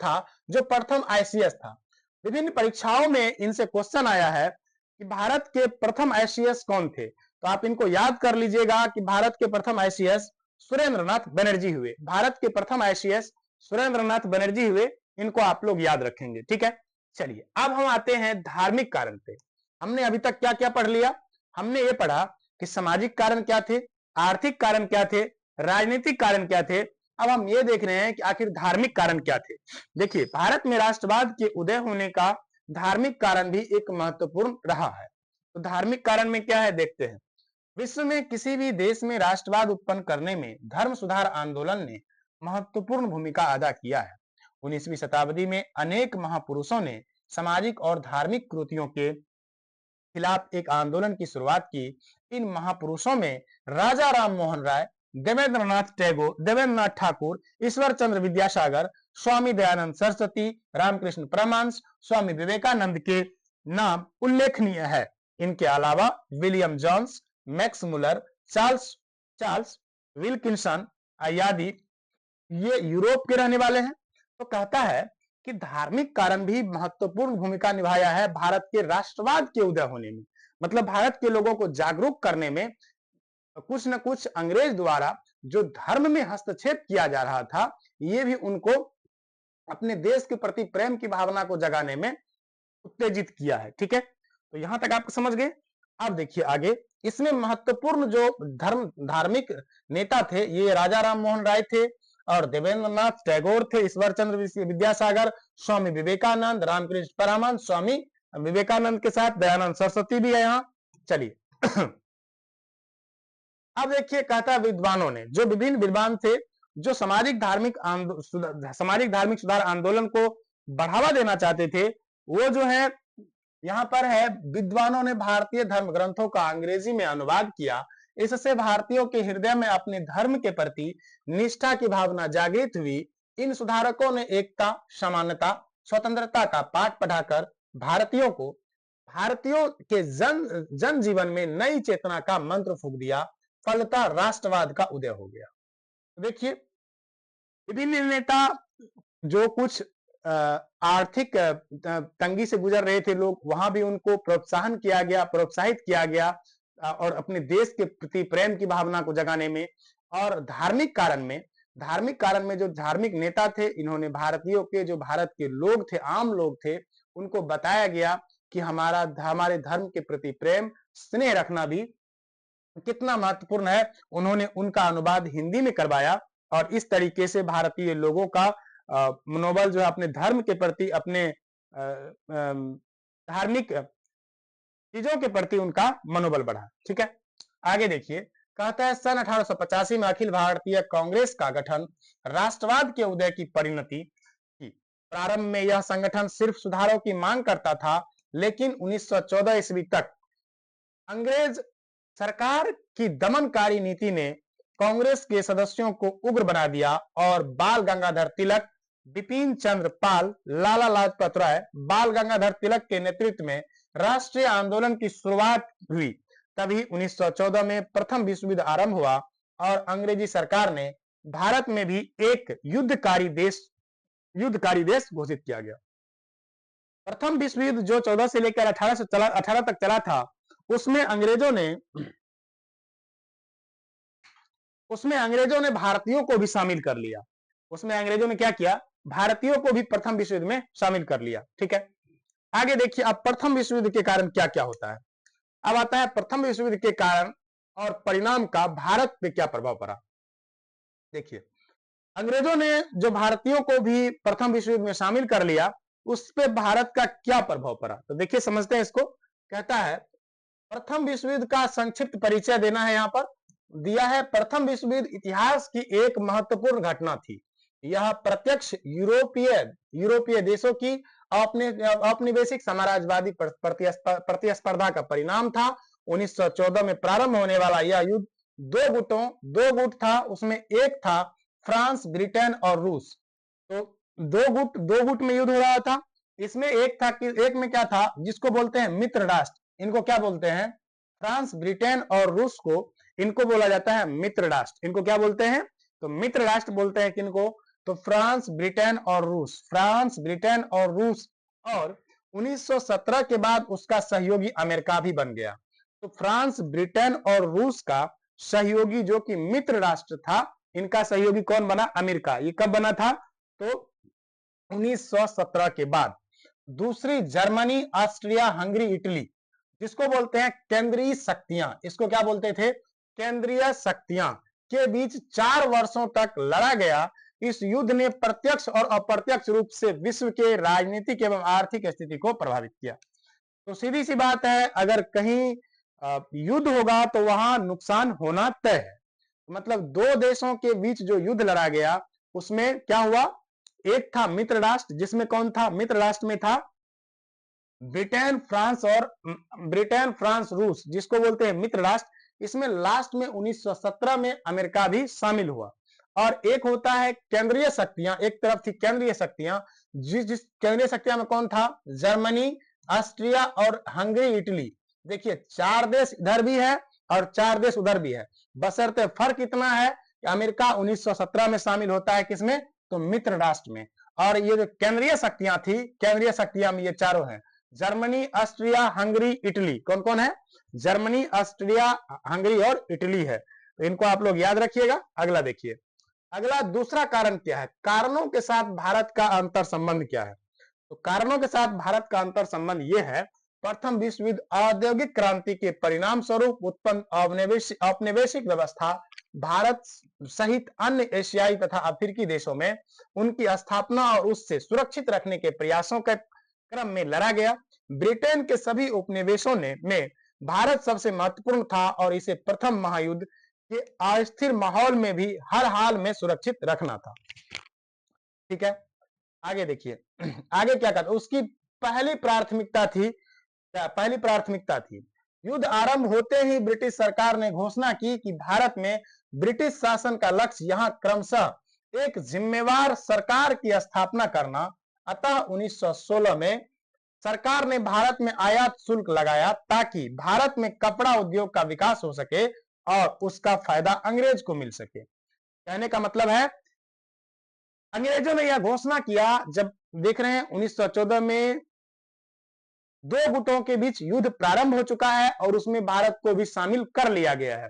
था जो प्रथम आईसीएस था। विभिन्न परीक्षाओं में इनसे क्वेश्चन आया है कि भारत के प्रथम आईसीएस कौन थे, तो आप इनको याद कर लीजिएगा कि भारत के प्रथम आईसीएस सुरेंद्रनाथ बनर्जी हुए। भारत के प्रथम आईसीएस सुरेंद्रनाथ बनर्जी हुए, इनको आप लोग याद रखेंगे, ठीक है। चलिए अब हम आते हैं धार्मिक कारण पे। हमने अभी तक क्या क्या पढ़ लिया, हमने ये पढ़ा कि सामाजिक कारण क्या थे, आर्थिक कारण क्या थे, राजनीतिक कारण क्या थे। अब हम ये देख रहे हैं कि आखिर धार्मिक कारण क्या थे। देखिए, भारत में राष्ट्रवाद के उदय होने का धार्मिक कारण भी एक महत्वपूर्ण रहा है। तो धार्मिक कारण में क्या है देखते हैं। विश्व में किसी भी देश में राष्ट्रवाद उत्पन्न करने में धर्म सुधार आंदोलन ने महत्वपूर्ण भूमिका अदा किया है। 19वीं शताब्दी में अनेक महापुरुषों ने सामाजिक और धार्मिक कुरीतियों के खिलाफ एक आंदोलन की शुरुआत की। इन महापुरुषों में राजा राम मोहन राय, देवेंद्रनाथ ठाकुर, ईश्वर चंद्र विद्यासागर, स्वामी दयानंद सरस्वती, रामकृष्ण परमहंस, स्वामी विवेकानंद के नाम उल्लेखनीय है। इनके अलावा William Jones, Max Muller, Charles Wilkinson आदि ये यूरोप के रहने वाले हैं। तो कहता है कि धार्मिक कारण भी महत्वपूर्ण भूमिका निभाया है भारत के राष्ट्रवाद के उदय होने में। मतलब भारत के लोगों को जागरूक करने में कुछ न कुछ अंग्रेज द्वारा जो धर्म में हस्तक्षेप किया जा रहा था, ये भी उनको अपने देश के प्रति प्रेम की भावना को जगाने में उत्तेजित किया है, ठीक है। तो यहां तक आप समझ गए। अब देखिए आगे, इसमें महत्वपूर्ण जो धार्मिक नेता थे, ये राजा राम मोहन राय थे, और देवेंद्रनाथ टैगोर थे, ईश्वर चंद्र विद्यासागर, स्वामी विवेकानंद, रामकृष्ण परमहंस, स्वामी विवेकानंद के साथ दयानंद सरस्वती भी है यहाँ। चलिए अब देखिए, कहता है विद्वानों ने, जो विभिन्न विद्वान थे जो सामाजिक धार्मिक सुधार आंदोलन को बढ़ावा देना चाहते थे, वो जो है यहाँ पर है, विद्वानों ने भारतीय धर्म ग्रंथों का अंग्रेजी में अनुवाद किया। इससे भारतीयों के हृदय में अपने धर्म के प्रति निष्ठा की भावना जागृत हुई। इन सुधारकों ने एकता, समानता, स्वतंत्रता का पाठ पढ़ाकर भारतीयों के जन जीवन में नई चेतना का मंत्र फूंक दिया। फलतः राष्ट्रवाद का उदय हो गया। देखिए, विभिन्न नेता जो कुछ आर्थिक तंगी से गुजर रहे थे लोग, वहां भी उनको प्रोत्साहित किया गया और अपने देश के प्रति प्रेम की भावना को जगाने में। और धार्मिक कारण में जो धार्मिक नेता थे, इन्होंने भारतीयों के, जो भारत के लोग थे, आम लोग थे, उनको बताया गया कि हमारे धर्म के प्रति प्रेम, स्नेह रखना भी कितना महत्वपूर्ण है। उन्होंने उनका अनुवाद हिंदी में करवाया और इस तरीके से भारतीय लोगों का मनोबल जो है अपने धर्म के प्रति, अपने धार्मिक चीजों के प्रति उनका मनोबल बढ़ा, ठीक है। आगे देखिए, कहता है सन 1885 में अखिल भारतीय कांग्रेस का गठन राष्ट्रवाद के उदय की परिणति की। प्रारंभ में यह संगठन सिर्फ सुधारों की मांग करता था, लेकिन 1914 ईस्वी तक अंग्रेज सरकार की दमनकारी नीति ने कांग्रेस के सदस्यों को उग्र बना दिया और बाल गंगाधर तिलक, बिपिन चंद्र पाल, लाला लाजपत राय, बाल गंगाधर तिलक के नेतृत्व में राष्ट्रीय आंदोलन की शुरुआत हुई। तभी 1914 में प्रथम विश्व युद्ध आरंभ हुआ और अंग्रेजी सरकार ने भारत में भी एक युद्धकारी देश घोषित किया गया। प्रथम विश्व युद्ध जो 14 से लेकर 18 तक चला था, उसमें अंग्रेजों ने भारतीयों को भी शामिल कर लिया। उसमें अंग्रेजों ने क्या किया, भारतीयों को भी प्रथम विश्व युद्ध में शामिल कर लिया, ठीक है। आगे देखिए, अब प्रथम विश्व युद्ध के कारण क्या क्या होता है। अब आता है प्रथम विश्व युद्ध के कारण और परिणाम का भारत पे क्या प्रभाव पड़ा। देखिए, अंग्रेजों ने जो भारतीयों को भी प्रथम विश्व युद्ध में शामिल कर लिया, उस पे भारत का क्या प्रभाव पड़ा, तो देखिए समझते हैं इसको। कहता है प्रथम विश्व युद्ध का संक्षिप्त परिचय देना है यहाँ पर। दिया है प्रथम विश्व युद्ध इतिहास की एक महत्वपूर्ण घटना थी। यह प्रत्यक्ष यूरोपीय देशों की औपनिवेशिक साम्राज्यवादी प्रतिस्पर्धा का परिणाम था। 1914 में प्रारंभ होने वाला यह युद्ध दो गुट था। उसमें एक था फ्रांस, ब्रिटेन और रूस। तो दो गुट में युद्ध हो रहा था। इसमें एक में क्या था, जिसको बोलते हैं मित्र राष्ट्र। इनको क्या बोलते हैं? फ्रांस, ब्रिटेन और रूस को इनको बोला जाता है मित्र राष्ट्र। इनको क्या बोलते हैं? तो मित्र राष्ट्र बोलते हैं किनको? तो फ्रांस, ब्रिटेन और रूस। फ्रांस, ब्रिटेन और रूस। और 1917 के बाद उसका सहयोगी अमेरिका भी बन गया। तो फ्रांस, ब्रिटेन और रूस का सहयोगी जो कि मित्र राष्ट्र था, इनका सहयोगी कौन बना? अमेरिका। ये कब बना था? तो 1917 के बाद। दूसरी जर्मनी, ऑस्ट्रिया, हंगरी, इटली, जिसको बोलते हैं केंद्रीय शक्तियां। इसको क्या बोलते थे? केंद्रीय शक्तियां के बीच 4 वर्षों तक लड़ा गया। इस युद्ध ने प्रत्यक्ष और अप्रत्यक्ष रूप से विश्व के राजनीतिक एवं आर्थिक स्थिति को प्रभावित किया। तो सीधी सी बात है, अगर कहीं युद्ध होगा तो वहां नुकसान होना तय है। मतलब दो देशों के बीच जो युद्ध लड़ा गया, उसमें क्या हुआ? एक था मित्र राष्ट्र, जिसमें कौन था? मित्र राष्ट्र में था ब्रिटेन, फ्रांस, रूस, जिसको बोलते हैं मित्र राष्ट्र। इसमें लास्ट में 1917 में अमेरिका भी शामिल हुआ। और एक होता है केंद्रीय शक्तियां। एक तरफ थी केंद्रीय शक्तियां, जिस केंद्रीय शक्तियां में कौन था? जर्मनी, ऑस्ट्रिया और हंगरी, इटली। देखिए 4 देश इधर भी है और 4 देश उधर भी है। बशर्ते फर्क इतना है कि अमेरिका 1917 में शामिल होता है किसमें? तो मित्र राष्ट्र में। और ये जो केंद्रीय शक्तियां थी, केंद्रीय शक्तियां में ये चारों हैं, जर्मनी, ऑस्ट्रिया, हंगरी, इटली। कौन कौन है? जर्मनी, ऑस्ट्रिया, हंगरी और इटली है। तो इनको आप लोग याद रखिएगा। अगला देखिए, अगला दूसरा कारण क्या है? कारणों के साथ भारत का अंतर संबंध क्या है? तो कारणों के साथ भारत का अंतर संबंध यह है, प्रथम विश्व युद्ध औद्योगिक क्रांति के परिणाम स्वरूप उत्पन्न औपनिवेशिक व्यवस्था भारत सहित एशियाई एशियाई तथा अफ्रीकी देशों में उनकी स्थापना और उससे सुरक्षित रखने के प्रयासों के क्रम में लड़ा गया। ब्रिटेन के सभी उपनिवेशों में भारत सबसे महत्वपूर्ण था और इसे प्रथम महायुद्ध के अस्थिर माहौल में भी हर हाल में सुरक्षित रखना था। ठीक है, आगे देखिए। आगे क्या कहता? उसकी पहली प्राथमिकता थी युद्ध आरंभ होते ही ब्रिटिश सरकार ने घोषणा की कि भारत में ब्रिटिश शासन का लक्ष्य यहां क्रमशः एक जिम्मेवार सरकार की स्थापना करना। अतः 1916 में सरकार ने भारत में आयात शुल्क लगाया ताकि भारत में कपड़ा उद्योग का विकास हो सके और उसका फायदा अंग्रेज को मिल सके। कहने का मतलब है, अंग्रेजों ने यह घोषणा किया, जब देख रहे हैं 1914 में दो गुटों के बीच युद्ध प्रारंभ हो चुका है और उसमें भारत को भी शामिल कर लिया गया है।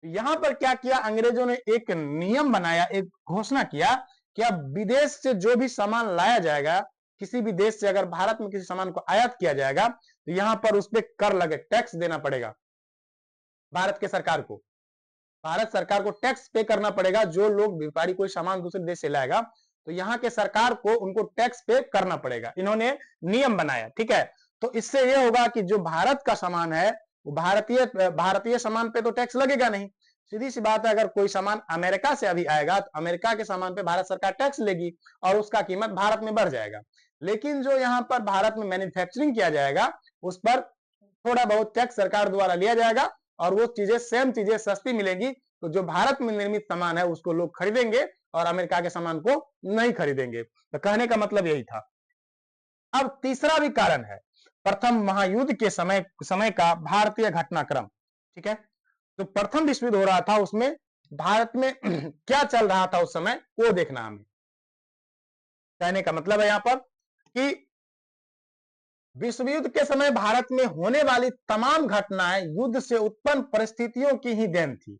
यहां पर क्या किया अंग्रेजों ने? एक नियम बनाया, एक घोषणा किया कि अब विदेश से जो भी सामान लाया जाएगा, किसी भी देश से अगर भारत में किसी सामान को आयात किया जाएगा तो यहां पर उस पर कर लगे, टैक्स देना पड़ेगा भारत के सरकार को। भारत सरकार को टैक्स पे करना पड़ेगा। जो लोग व्यापारी कोई सामान दूसरे देश से लाएगा तो यहाँ के सरकार को उनको टैक्स पे करना पड़ेगा। इन्होंने नियम बनाया। ठीक है, तो इससे यह होगा कि जो भारत का सामान है वो भारतीय सामान पे तो टैक्स लगेगा नहीं। सीधी सी बात है, अगर कोई सामान अमेरिका से अभी आएगा तो अमेरिका के सामान पे भारत सरकार टैक्स लेगी और उसका कीमत भारत में बढ़ जाएगा। लेकिन जो यहाँ पर भारत में मैन्युफैक्चरिंग किया जाएगा उस पर थोड़ा बहुत टैक्स सरकार द्वारा लिया जाएगा और वो चीजें सेम चीजें सस्ती मिलेगी। तो जो भारत में निर्मित सामान है उसको लोग खरीदेंगे और अमेरिका के सामान को नहीं खरीदेंगे। तो कहने का मतलब यही था। अब तीसरा भी कारण है, प्रथम महायुद्ध के समय का भारतीय घटनाक्रम। ठीक है, तो प्रथम विश्व युद्ध हो रहा था, उसमें भारत में क्या चल रहा था उस समय वो देखना हमें। कहने का मतलब है यहां पर कि विश्व युद्ध के समय भारत में होने वाली तमाम घटनाएं युद्ध से उत्पन्न परिस्थितियों की ही देन थी।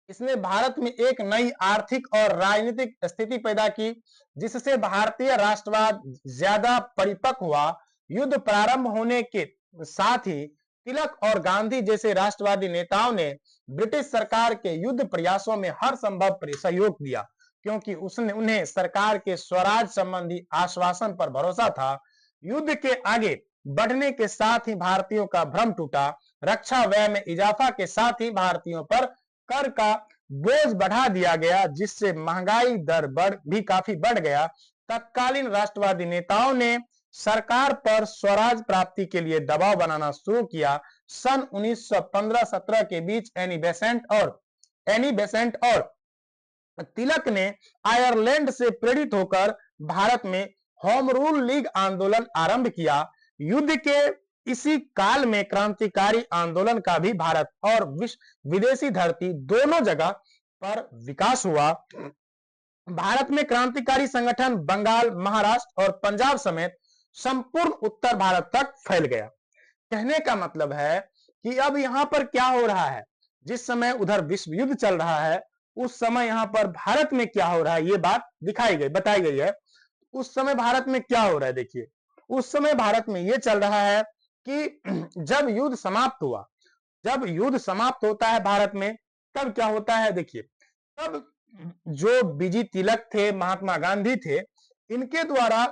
इसने भारत में एक नई आर्थिक और राजनीतिक स्थिति पैदा की जिससे भारतीय राष्ट्रवाद ज्यादा परिपक्व हुआ। युद्ध प्रारंभ होने के साथ ही तिलक और गांधी जैसे राष्ट्रवादी नेताओं ने ब्रिटिश सरकार के युद्ध प्रयासों में हर संभव सहयोग दिया, क्योंकि उसने उन्हें सरकार के स्वराज संबंधी आश्वासन पर भरोसा था। युद्ध के आगे बढ़ने के साथ ही भारतीयों का भ्रम टूटा। रक्षा व्यय में इजाफा के साथ ही भारतीयों पर कर का बोझ बढ़ा दिया गया, जिससे महंगाई दर भी काफी बढ़ गया। तत्कालीन राष्ट्रवादी नेताओं ने सरकार पर स्वराज प्राप्ति के लिए दबाव बनाना शुरू किया। सन 1915-17 के बीच एनी बेसेंट और तिलक ने आयरलैंड से प्रेरित होकर भारत में होम रूल लीग आंदोलन आरंभ किया। युद्ध के इसी काल में क्रांतिकारी आंदोलन का भी भारत और विदेशी धरती दोनों जगह पर विकास हुआ। भारत में क्रांतिकारी संगठन बंगाल, महाराष्ट्र और पंजाब समेत संपूर्ण उत्तर भारत तक फैल गया। कहने का मतलब है कि अब यहां पर क्या हो रहा है, जिस समय उधर विश्व युद्ध चल रहा है, उस समय यहां पर भारत में क्या हो रहा है, ये बात बताई गई है। उस समय भारत में क्या हो रहा है, देखिए उस समय भारत में यह चल रहा है कि जब युद्ध समाप्त हुआ, जब युद्ध समाप्त होता है भारत में, तब क्या होता है, देखिए तब जो बीजी तिलक थे, महात्मा गांधी थे, इनके द्वारा,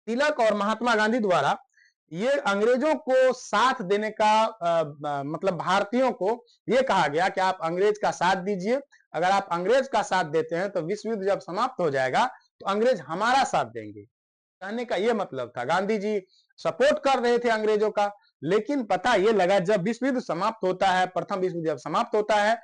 तिलक और महात्मा गांधी द्वारा ये अंग्रेजों को साथ देने का मतलब भारतीयों को ये कहा गया कि आप अंग्रेज का साथ दीजिए। अगर आप अंग्रेज का साथ देते हैं तो विश्व युद्ध जब समाप्त हो जाएगा तो अंग्रेज हमारा साथ देंगे। कहने का ये मतलब था, गांधी जी सपोर्ट कर रहे थे अंग्रेजों का, लेकिन पता ये लगा जब विश्व युद्ध समाप्त होता है, प्रथम विश्व युद्ध जब समाप्त होता है,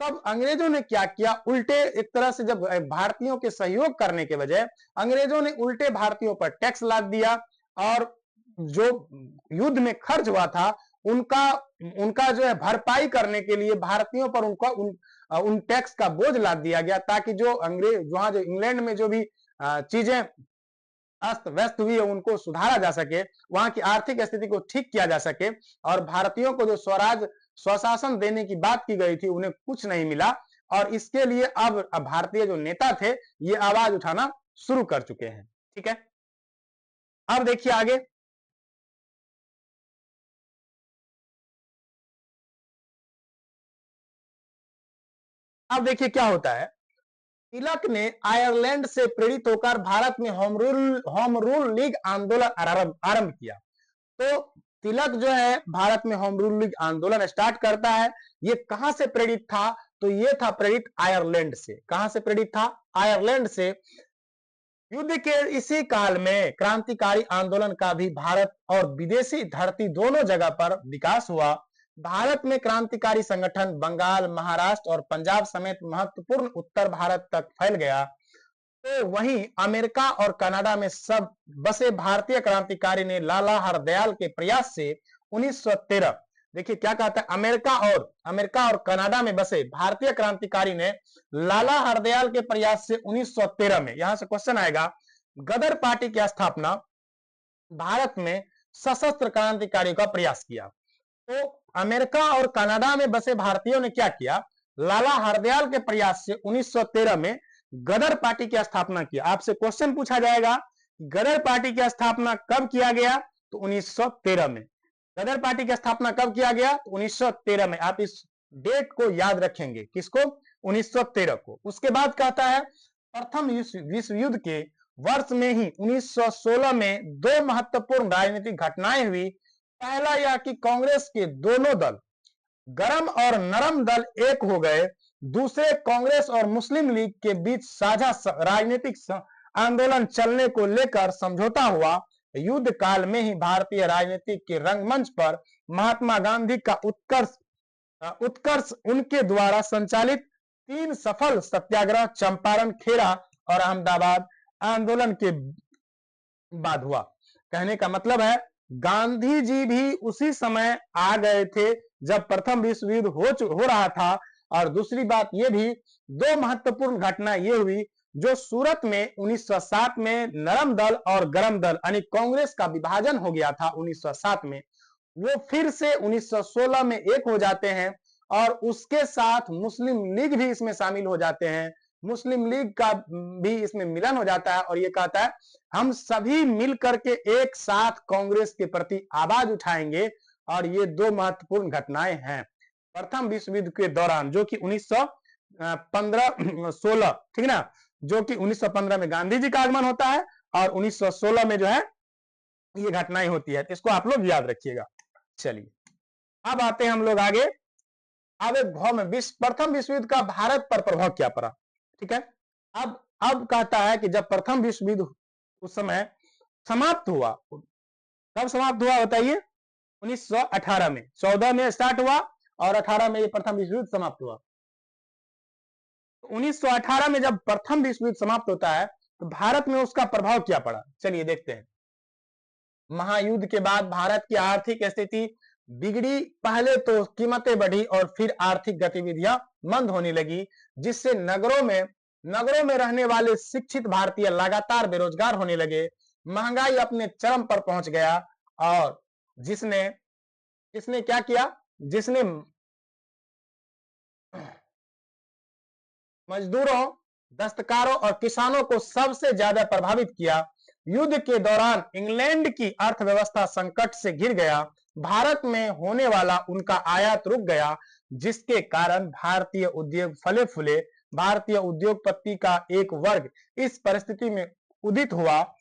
तब अंग्रेजों ने क्या किया, उल्टे एक तरह से जब भारतीयों के सहयोग करने के बजाय अंग्रेजों ने उल्टे भारतीयों पर टैक्स लाद दिया और जो युद्ध में खर्च हुआ था उनका जो है भरपाई करने के लिए भारतीयों पर उन टैक्स का बोझ लाद दिया गया, ताकि जो वहां जो इंग्लैंड में जो भी चीजें अस्त व्यस्त हुई है उनको सुधारा जा सके, वहां की आर्थिक स्थिति को ठीक किया जा सके, और भारतीयों को जो स्वशासन देने की बात की गई थी उन्हें कुछ नहीं मिला। और इसके लिए अब भारतीय जो नेता थे ये आवाज उठाना शुरू कर चुके हैं। ठीक है, अब देखिए आगे, अब देखिए क्या होता है। तिलक ने आयरलैंड से प्रेरित होकर भारत में होम रूल लीग आंदोलन आरंभ किया। तो तिलक जो है भारत में होम रूल लीग आंदोलन स्टार्ट करता है। ये कहां से प्रेरित था, तो ये था प्रेरित आयरलैंड से। कहां से प्रेरित था, आयरलैंड से। युद्ध के इसी काल में क्रांतिकारी आंदोलन का भी भारत और विदेशी धरती दोनों जगह पर विकास हुआ। भारत में क्रांतिकारी संगठन बंगाल, महाराष्ट्र और पंजाब समेत महत्वपूर्ण उत्तर भारत तक फैल गया। तो वहीं अमेरिका और कनाडा में सब बसे भारतीय क्रांतिकारी ने लाला हरदयाल के प्रयास से 1913, देखिए क्या कहता है, अमेरिका और कनाडा में बसे भारतीय क्रांतिकारी ने लाला हरदयाल के प्रयास से 1913 में, यहां से क्वेश्चन आएगा, गदर पार्टी की स्थापना भारत में सशस्त्र क्रांतिकारियों का प्रयास किया। तो अमेरिका और कनाडा में बसे भारतीयों ने क्या किया, लाला हरदयाल के प्रयास से 1913 में गदर पार्टी की स्थापना की। आपसे क्वेश्चन पूछा जाएगा गदर पार्टी की स्थापना कब किया गया, तो 1913 में। गदर पार्टी की स्थापना कब किया गया, तो 1913 में। आप इस डेट को याद रखेंगे, किसको, 1913 को। उसके बाद कहता है प्रथम विश्व युद्ध के वर्ष में ही 1916 में दो महत्वपूर्ण राजनीतिक घटनाएं हुई। पहला यह कि कांग्रेस के दोनों दल, गरम और नरम दल, एक हो गए। दूसरे, कांग्रेस और मुस्लिम लीग के बीच साझा राजनीतिक आंदोलन चलने को लेकर समझौता हुआ। युद्ध काल में ही भारतीय राजनीति के रंगमंच पर महात्मा गांधी का उत्कर्ष उनके द्वारा संचालित 3 सफल सत्याग्रह, चंपारण, खेड़ा और अहमदाबाद आंदोलन के बाद हुआ। कहने का मतलब है गांधी जी भी उसी समय आ गए थे जब प्रथम विश्व युद्ध हो रहा था। और दूसरी बात ये भी, दो महत्वपूर्ण घटना ये हुई, जो सूरत में 1907 में नरम दल और गरम दल यानी कांग्रेस का विभाजन हो गया था 1907 में, वो फिर से 1916 में एक हो जाते हैं। और उसके साथ मुस्लिम लीग भी इसमें शामिल हो जाते हैं। मुस्लिम लीग का भी इसमें मिलन हो जाता है और ये कहता है हम सभी मिल करके एक साथ कांग्रेस के प्रति आवाज उठाएंगे। और ये दो महत्वपूर्ण घटनाएं हैं प्रथम विश्व युद्ध के दौरान, जो कि 1915-16, ठीक ना, जो कि 1915 में गांधी जी का आगमन होता है और 1916 में जो है ये घटनाएं होती है। इसको आप लोग याद रखिएगा। चलिए अब आते हैं हम लोग आगे। अब एक भाव में प्रथम विश्व युद्ध का भारत पर प्रभाव क्या पड़ा, ठीक है। अब कहता है कि जब प्रथम विश्व युद्ध उस समय समाप्त हुआ, कब समाप्त हुआ बताइए? 1918 में, 14 में स्टार्ट हुआ और 18 में ये प्रथम विश्व युद्ध समाप्त हुआ। 1918 में जब प्रथम विश्व युद्ध समाप्त होता है तो भारत में उसका प्रभाव क्या पड़ा, चलिए देखते हैं। महायुद्ध के बाद भारत की आर्थिक स्थिति बिगड़ी। पहले तो कीमतें बढ़ी और फिर आर्थिक गतिविधियां मंद होने लगी, जिससे नगरों में रहने वाले शिक्षित भारतीय लगातार बेरोजगार होने लगे। महंगाई अपने चरम पर पहुंच गया और जिसने क्या किया, जिसने मजदूरों, दस्तकारों और किसानों को सबसे ज्यादा प्रभावित किया। युद्ध के दौरान इंग्लैंड की अर्थव्यवस्था संकट से घिर गया। भारत में होने वाला उनका आयात रुक गया, जिसके कारण भारतीय उद्योग फले फूले। भारतीय उद्योगपति का एक वर्ग इस परिस्थिति में उदित हुआ,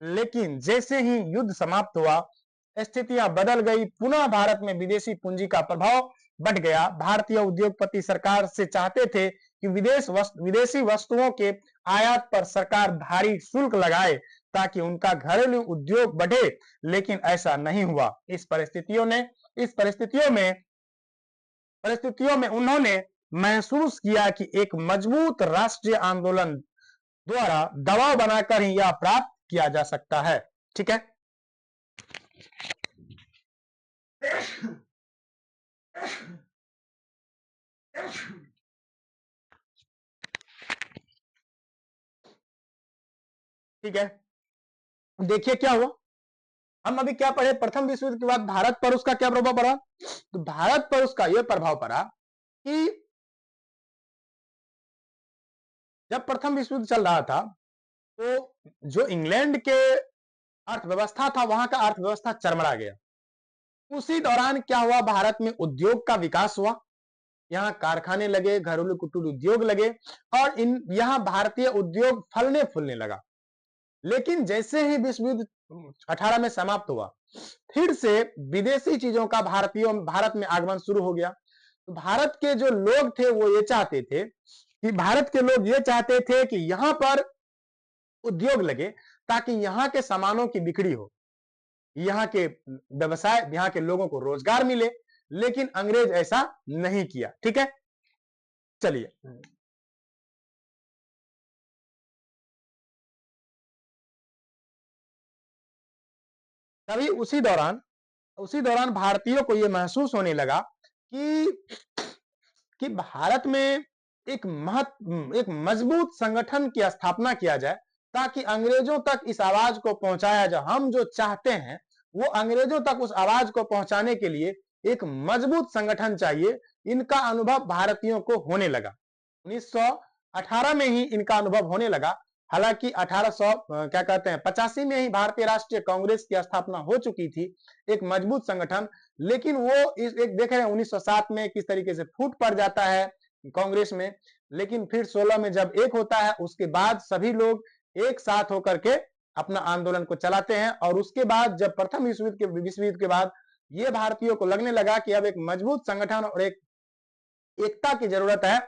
लेकिन जैसे ही युद्ध समाप्त हुआ स्थितियां बदल गई। पुनः भारत में विदेशी पूंजी का प्रभाव बढ़ गया। भारतीय उद्योगपति सरकार से चाहते थे कि विदेशी वस्तुओं के आयात पर सरकार भारी शुल्क लगाए ताकि उनका घरेलू उद्योग बढ़े, लेकिन ऐसा नहीं हुआ। इस परिस्थितियों में उन्होंने महसूस किया कि एक मजबूत राष्ट्रीय आंदोलन द्वारा दबाव बनाकर ही यह प्राप्त किया जा सकता है, ठीक है। ठीक है, देखिए क्या हुआ। हम अभी क्या पढ़े, प्रथम विश्व युद्ध के बाद भारत पर उसका क्या प्रभाव पड़ा। तो भारत पर उसका यह प्रभाव पड़ा कि जब प्रथम विश्व युद्ध चल रहा था तो जो इंग्लैंड के अर्थव्यवस्था था, वहां का अर्थव्यवस्था चरमरा गया। उसी दौरान क्या हुआ, भारत में उद्योग का विकास हुआ। यहाँ कारखाने लगे, घरेलू कुटीर उद्योग लगे और यहाँ भारतीय उद्योग फलने फूलने लगा। लेकिन जैसे ही विश्व युद्ध 18 में समाप्त हुआ, फिर से विदेशी चीजों का भारत में आगमन शुरू हो गया। तो भारत के जो लोग थे वो ये चाहते थे कि यहाँ पर उद्योग लगे ताकि यहाँ के सामानों की बिक्री हो, यहाँ के व्यवसाय, यहाँ के लोगों को रोजगार मिले। लेकिन अंग्रेज ऐसा नहीं किया, ठीक है। चलिए तभी उसी दौरान भारतीयों को यह महसूस होने लगा कि भारत में एक मजबूत संगठन की स्थापना किया जाए ताकि अंग्रेजों तक इस आवाज को पहुंचाया जाए। हम जो चाहते हैं वो अंग्रेजों तक उस आवाज को पहुंचाने के लिए एक मजबूत संगठन चाहिए। इनका अनुभव भारतीयों को होने लगा। 1918 में ही इनका अनुभव होने लगा। हालांकि 85 में ही भारतीय राष्ट्रीय कांग्रेस की स्थापना हो चुकी थी, एक मजबूत संगठन। लेकिन वो एक देख रहे हैं 1907 में किस तरीके से फूट पड़ जाता है कांग्रेस में। लेकिन फिर 16 में जब एक होता है, उसके बाद सभी लोग एक साथ होकर के अपना आंदोलन को चलाते हैं। और उसके बाद जब प्रथम विश्व युद्ध के बाद ये भारतीयों को लगने लगा कि अब एक मजबूत संगठन और एक एकता की जरूरत है,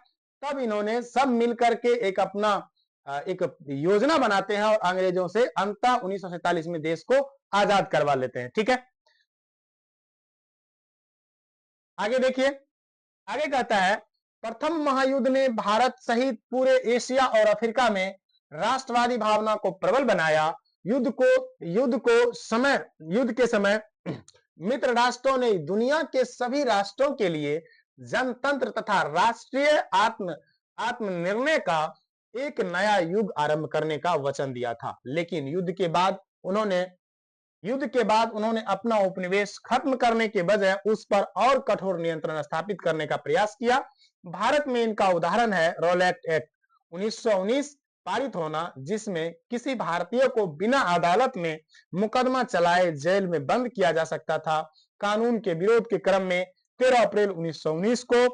तब इन्होंने सब मिलकर के एक अपना एक योजना बनाते हैं और अंग्रेजों से अंततः 1947 में देश को आजाद करवा लेते हैं, ठीक है। आगे देखिए, आगे कहता है प्रथम महायुद्ध ने भारत सहित पूरे एशिया और अफ्रीका में राष्ट्रवादी भावना को प्रबल बनाया। युद्ध के समय मित्र राष्ट्रों ने दुनिया के सभी राष्ट्रों के लिए जनतंत्र तथा राष्ट्रीय आत्मनिर्णय का एक नया युग आरंभ करने का वचन दिया था। लेकिन युद्ध के बाद उन्होंने अपना उपनिवेश खत्म करने के बजाय उस पर और कठोर नियंत्रण स्थापित करने का प्रयास किया। भारत में इनका उदाहरण है रॉलेट एक्ट 1919 पारित होना, जिसमें किसी भारतीय को बिना अदालत में मुकदमा चलाए जेल में बंद किया जा सकता था। कानून के विरोध के क्रम में 13 अप्रैल 1919 को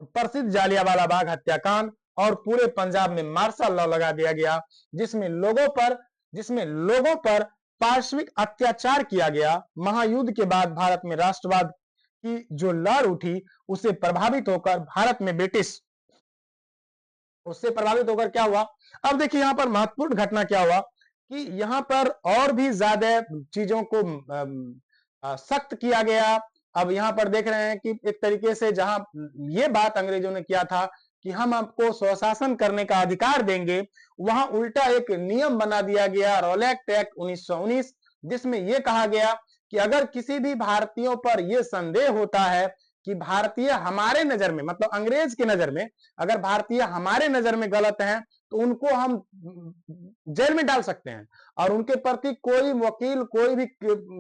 प्रसिद्ध जालियांवाला बाग हत्याकांड और पूरे पंजाब में मार्शल लॉ लगा दिया गया, जिसमें लोगों पर पार्श्विक अत्याचार किया गया। महायुद्ध के बाद भारत में राष्ट्रवाद की जो लहर उठी उससे प्रभावित होकर भारत में ब्रिटिश उससे प्रभावित होकर क्या हुआ। अब देखिए यहाँ पर महत्वपूर्ण घटना क्या हुआ कि यहाँ पर और भी ज्यादा चीजों को सख्त किया गया। अब यहाँ पर देख रहे हैं कि एक तरीके से जहां ये बात अंग्रेजों ने किया था कि हम आपको स्वशासन करने का अधिकार देंगे, वहां उल्टा एक नियम बना दिया गया रॉलेट एक्ट 1919, जिसमें यह कहा गया कि अगर किसी भी भारतीयों पर यह संदेह होता है कि भारतीय हमारे नजर में, मतलब अंग्रेज की नजर में, अगर भारतीय हमारे नजर में गलत हैं तो उनको हम जेल में डाल सकते हैं और उनके प्रति कोई वकील, कोई भी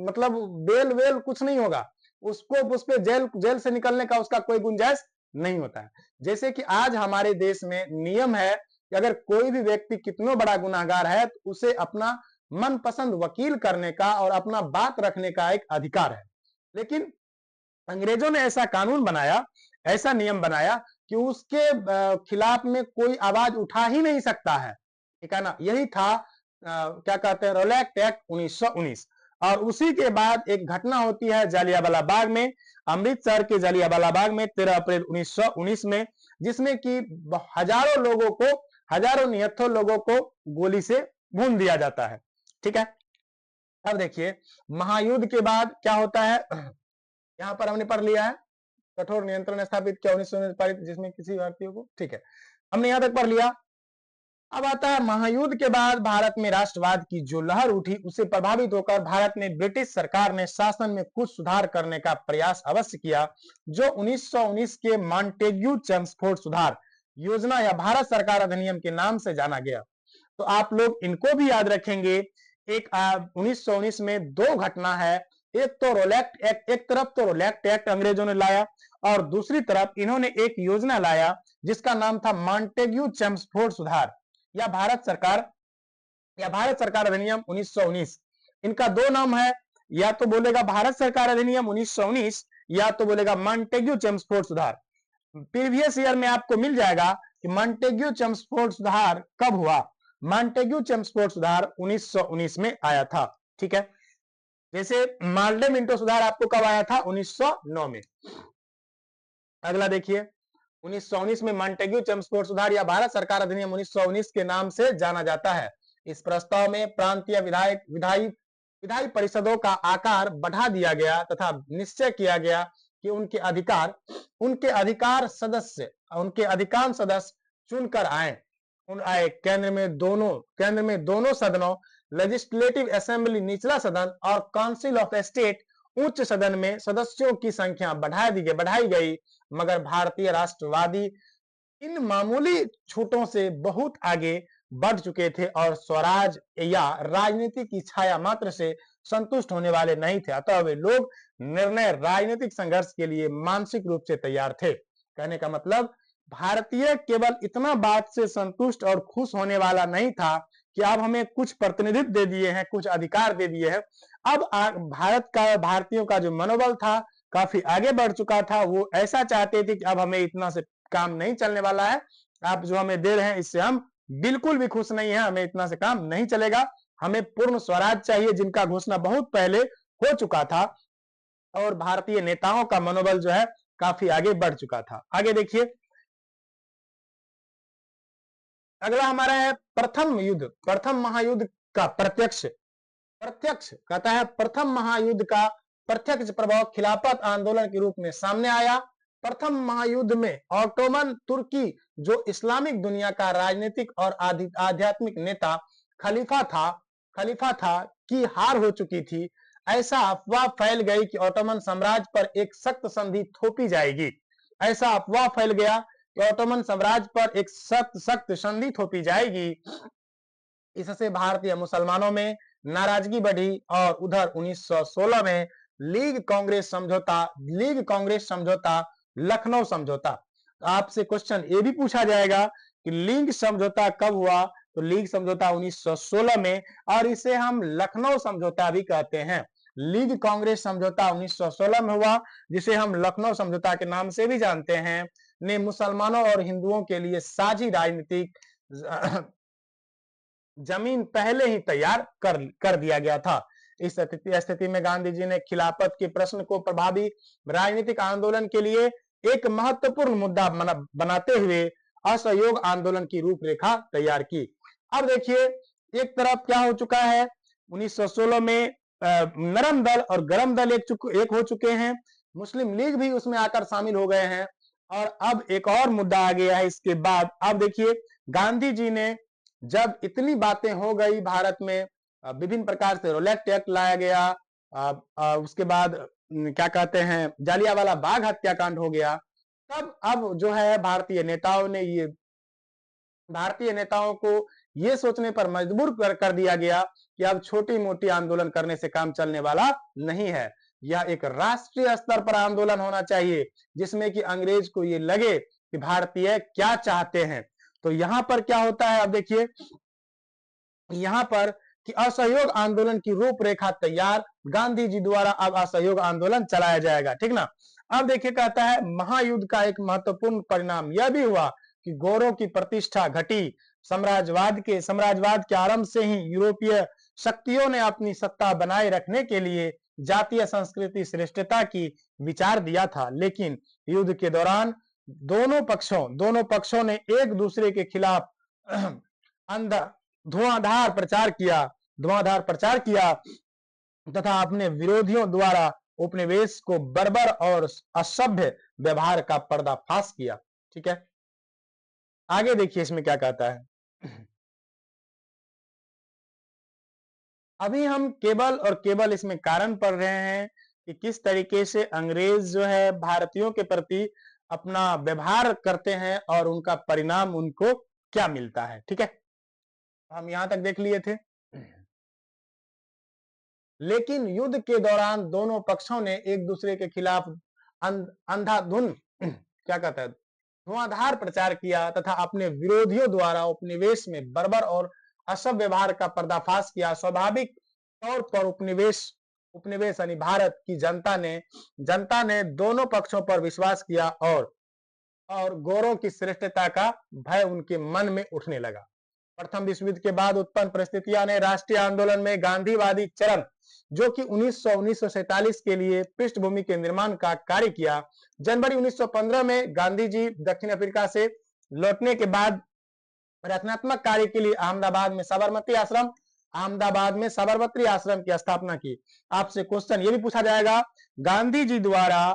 मतलब बेल वेल कुछ नहीं होगा, उसको उस पे जेल से निकलने का उसका कोई गुंजाइश नहीं होता है। जैसे कि आज हमारे देश में नियम है कि अगर कोई भी व्यक्ति कितना बड़ा गुनाहगार है तो उसे अपना मनपसंद वकील करने का और अपना बात रखने का एक अधिकार है। लेकिन अंग्रेजों ने ऐसा कानून बनाया, ऐसा नियम बनाया कि उसके खिलाफ में कोई आवाज उठा ही नहीं सकता है, ठीक है ना। यही था क्या कहते हैं रॉलेट एक्ट 1919। और उसी के बाद एक घटना होती है जालियांवाला बाग में, अमृतसर के जालियांवाला बाग में 13 अप्रैल 1919 में, जिसमें कि हजारों लोगों को, हजारों निहत्थों लोगों को गोली से भून दिया जाता है, ठीक है। अब देखिए महायुद्ध के बाद क्या होता है, यहां पर हमने पढ़ लिया है कठोर नियंत्रण स्थापित किया 1919 पारित, जिसमें किसी भारतीय को, ठीक है, हमने यहां तक पढ़ लिया। अब आता है महायुद्ध के बाद भारत में राष्ट्रवाद की जो लहर उठी उससे प्रभावित होकर भारत में ब्रिटिश सरकार ने शासन में कुछ सुधार करने का प्रयास अवश्य किया, जो 1919 के मॉन्टेग्यू चेम्सफोर्ड सुधार योजना या भारत सरकार अधिनियम के नाम से जाना गया। तो आप लोग इनको भी याद रखेंगे। एक 1919 में दो घटना है, एक तो रोलेट एक्ट, एक तरफ तो रोलेट एक्ट अंग्रेजों ने लाया और दूसरी तरफ इन्होंने एक योजना लाया जिसका नाम था मॉन्टेग्यू चेम्सफोर्ड सुधार या भारत सरकार अधिनियम 1919। इनका दो नाम है, या तो बोलेगा भारत सरकार अधिनियम 1919 या तो बोलेगा मॉन्टेग्यू चेम्सफोर्ड सुधार। प्रीवियस ईयर में आपको मिल जाएगा कि मॉन्टेग्यू चेम्सफोर्ड सुधार कब हुआ। मॉन्टेग्यू चेम्सफोर्ड सुधार 1919 में आया था, ठीक है। जैसे माल्डे मिंटो सुधार आपको कब आया था, 1909 में। अगला देखिए 1919 में मॉन्टेग्यू चेम्सफोर्ड सुधार या भारत सरकार अधिनियम 1919 के नाम से जाना जाता है। इस प्रस्ताव में प्रांतीय विधायी परिषदों का आकार बढ़ा दिया गया तथा निश्चय किया गया कि उनके अधिकांश सदस्य चुनकर आए केंद्र में दोनों सदनों लेजिस्लेटिव असेंबली निचला सदन और काउंसिल ऑफ स्टेट उच्च सदन में सदस्यों की संख्या बढ़ाई गई, मगर भारतीय राष्ट्रवादी इन मामूली छूटों से बहुत आगे बढ़ चुके थे और स्वराज या राजनीति की छाया मात्र से संतुष्ट होने वाले नहीं थे। अतः वे लोग निर्णय राजनीतिक संघर्ष के लिए मानसिक रूप से तैयार थे। कहने का मतलब भारतीय केवल इतना बात से संतुष्ट और खुश होने वाला नहीं था कि अब हमें कुछ प्रतिनिधित्व दे दिए हैं, कुछ अधिकार दे दिए हैं। अब भारतीयों का जो मनोबल था काफी आगे बढ़ चुका था। वो ऐसा चाहते थे कि अब हमें इतना से काम नहीं चलने वाला है, आप जो हमें दे रहे हैं इससे हम बिल्कुल भी खुश नहीं है, हमें इतना से काम नहीं चलेगा, हमें पूर्ण स्वराज चाहिए, जिनका घोषणा बहुत पहले हो चुका था। और भारतीय नेताओं का मनोबल जो है काफी आगे बढ़ चुका था। आगे देखिए अगला हमारा है प्रथम महायुद्ध का प्रत्यक्ष कहता है प्रथम महायुद्ध का प्रत्यक्ष प्रभाव खिलाफत आंदोलन के रूप में सामने आया। प्रथम महायुद्ध में ऑटोमन तुर्की जो इस्लामिक दुनिया का राजनीतिक और आध्यात्मिक नेता खलीफा था की हार हो चुकी थी। ऐसा अफवाह फैल गई कि ऑटोमन साम्राज्य पर एक सख्त संधि थोपी जाएगी। ऐसा अफवाह फैल गया कि ऑटोमन साम्राज्य पर एक सख्त संधि थोपी जाएगी। इससे भारतीय मुसलमानों में नाराजगी बढ़ी और उधर 1916 में लीग कांग्रेस समझौता लखनऊ समझौता। तो आपसे क्वेश्चन ये भी पूछा जाएगा कि लीग समझौता कब हुआ, तो लीग समझौता 1916 में, और इसे हम लखनऊ समझौता भी कहते हैं। लीग कांग्रेस समझौता 1916 में हुआ, जिसे हम लखनऊ समझौता के नाम से भी जानते हैं, ने मुसलमानों और हिंदुओं के लिए साझी राजनीतिक जमीन पहले ही तैयार कर दिया गया था। इस स्थिति में गांधी जी ने खिलाफत के प्रश्न को प्रभावी राजनीतिक आंदोलन के लिए एक महत्वपूर्ण मुद्दा बनाते हुए असहयोग आंदोलन की रूपरेखा तैयार की। अब देखिए, एक तरफ क्या हो चुका है, 1916 में नरम दल और गरम दल एक हो चुके हैं, मुस्लिम लीग भी उसमें आकर शामिल हो गए हैं। और अब एक और मुद्दा आ गया है इसके बाद। अब देखिए, गांधी जी ने जब इतनी बातें हो गई भारत में, विभिन्न प्रकार से रोलेट एक्ट लाया गया, उसके बाद क्या कहते हैं, जालियांवाला बाग हत्याकांड हो गया, तब अब जो है भारतीय नेताओं को ये सोचने पर मजबूर कर दिया गया कि अब छोटी मोटी आंदोलन करने से काम चलने वाला नहीं है, यह एक राष्ट्रीय स्तर पर आंदोलन होना चाहिए जिसमें कि अंग्रेज को ये लगे कि भारतीय क्या चाहते हैं। तो यहां पर क्या होता है, अब देखिए यहां पर कि असहयोग आंदोलन की रूपरेखा तैयार, गांधी जी द्वारा अब असहयोग आंदोलन चलाया जाएगा, ठीक ना। अब देखिए, कहता है महायुद्ध का एक महत्वपूर्ण परिणाम यह भी हुआ कि गोरों की प्रतिष्ठा घटी। साम्राज्यवाद के आरंभ से ही यूरोपीय शक्तियों ने अपनी सत्ता बनाए रखने के लिए जातीय संस्कृति श्रेष्ठता की विचार दिया था, लेकिन युद्ध के दौरान दोनों पक्षों ने एक दूसरे के खिलाफ धुआंधार प्रचार किया तथा अपने विरोधियों द्वारा उपनिवेश को बर्बर और असभ्य व्यवहार का पर्दाफाश किया। ठीक है, आगे देखिए इसमें क्या कहता है। अभी हम केवल इसमें कारण पढ़ रहे हैं कि किस तरीके से अंग्रेज जो है भारतीयों के प्रति अपना व्यवहार करते हैं और उनका परिणाम उनको क्या मिलता है। ठीक है, हम यहां तक देख लिए थे। लेकिन युद्ध के दौरान दोनों पक्षों ने एक दूसरे के खिलाफ अंधाधुन क्या कहता है, धुआंधार प्रचार किया तथा अपने विरोधियों द्वारा उपनिवेश में बर्बर और असभ्य व्यवहार का पर्दाफाश किया। स्वाभाविक तौर पर उपनिवेश यानी भारत की जनता ने दोनों पक्षों पर विश्वास किया और गोरों की श्रेष्ठता का भय उनके मन में उठने लगा। प्रथम विश्व युद्ध के बाद उत्पन्न परिस्थितियां ने राष्ट्रीय आंदोलन में गांधीवादी चरण जो कि 1947 के लिए पृष्ठभूमि के निर्माण का कार्य किया। जनवरी 1915 में गांधी जी दक्षिण अफ्रीका से लौटने के बाद रचनात्मक कार्य के लिए अहमदाबाद में साबरमती आश्रम की स्थापना की। आपसे क्वेश्चन ये भी पूछा जाएगा, गांधी जी द्वारा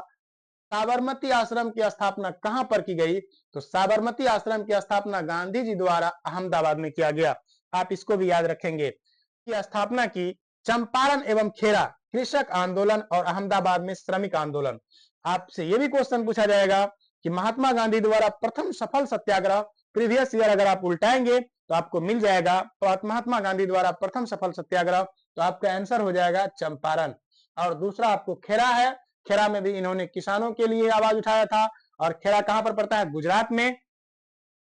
साबरमती आश्रम की स्थापना कहां पर की गई? तो साबरमती आश्रम की स्थापना गांधी जी द्वारा अहमदाबाद में किया गया। आप इसको भी याद रखेंगे कि स्थापना की चंपारण एवं खेरा कृषक आंदोलन और अहमदाबाद में श्रमिक आंदोलन। आपसे यह भी क्वेश्चन पूछा जाएगा कि महात्मा गांधी द्वारा प्रथम सफल सत्याग्रह, प्रीवियस ईयर अगर आप उल्टाएंगे तो आपको मिल जाएगा तो महात्मा गांधी द्वारा प्रथम सफल सत्याग्रह, तो आपका आंसर हो जाएगा चंपारण। और दूसरा आपको खेरा है, खेरा में भी इन्होंने किसानों के लिए आवाज उठाया था और खेरा कहां पर पड़ता है? गुजरात में।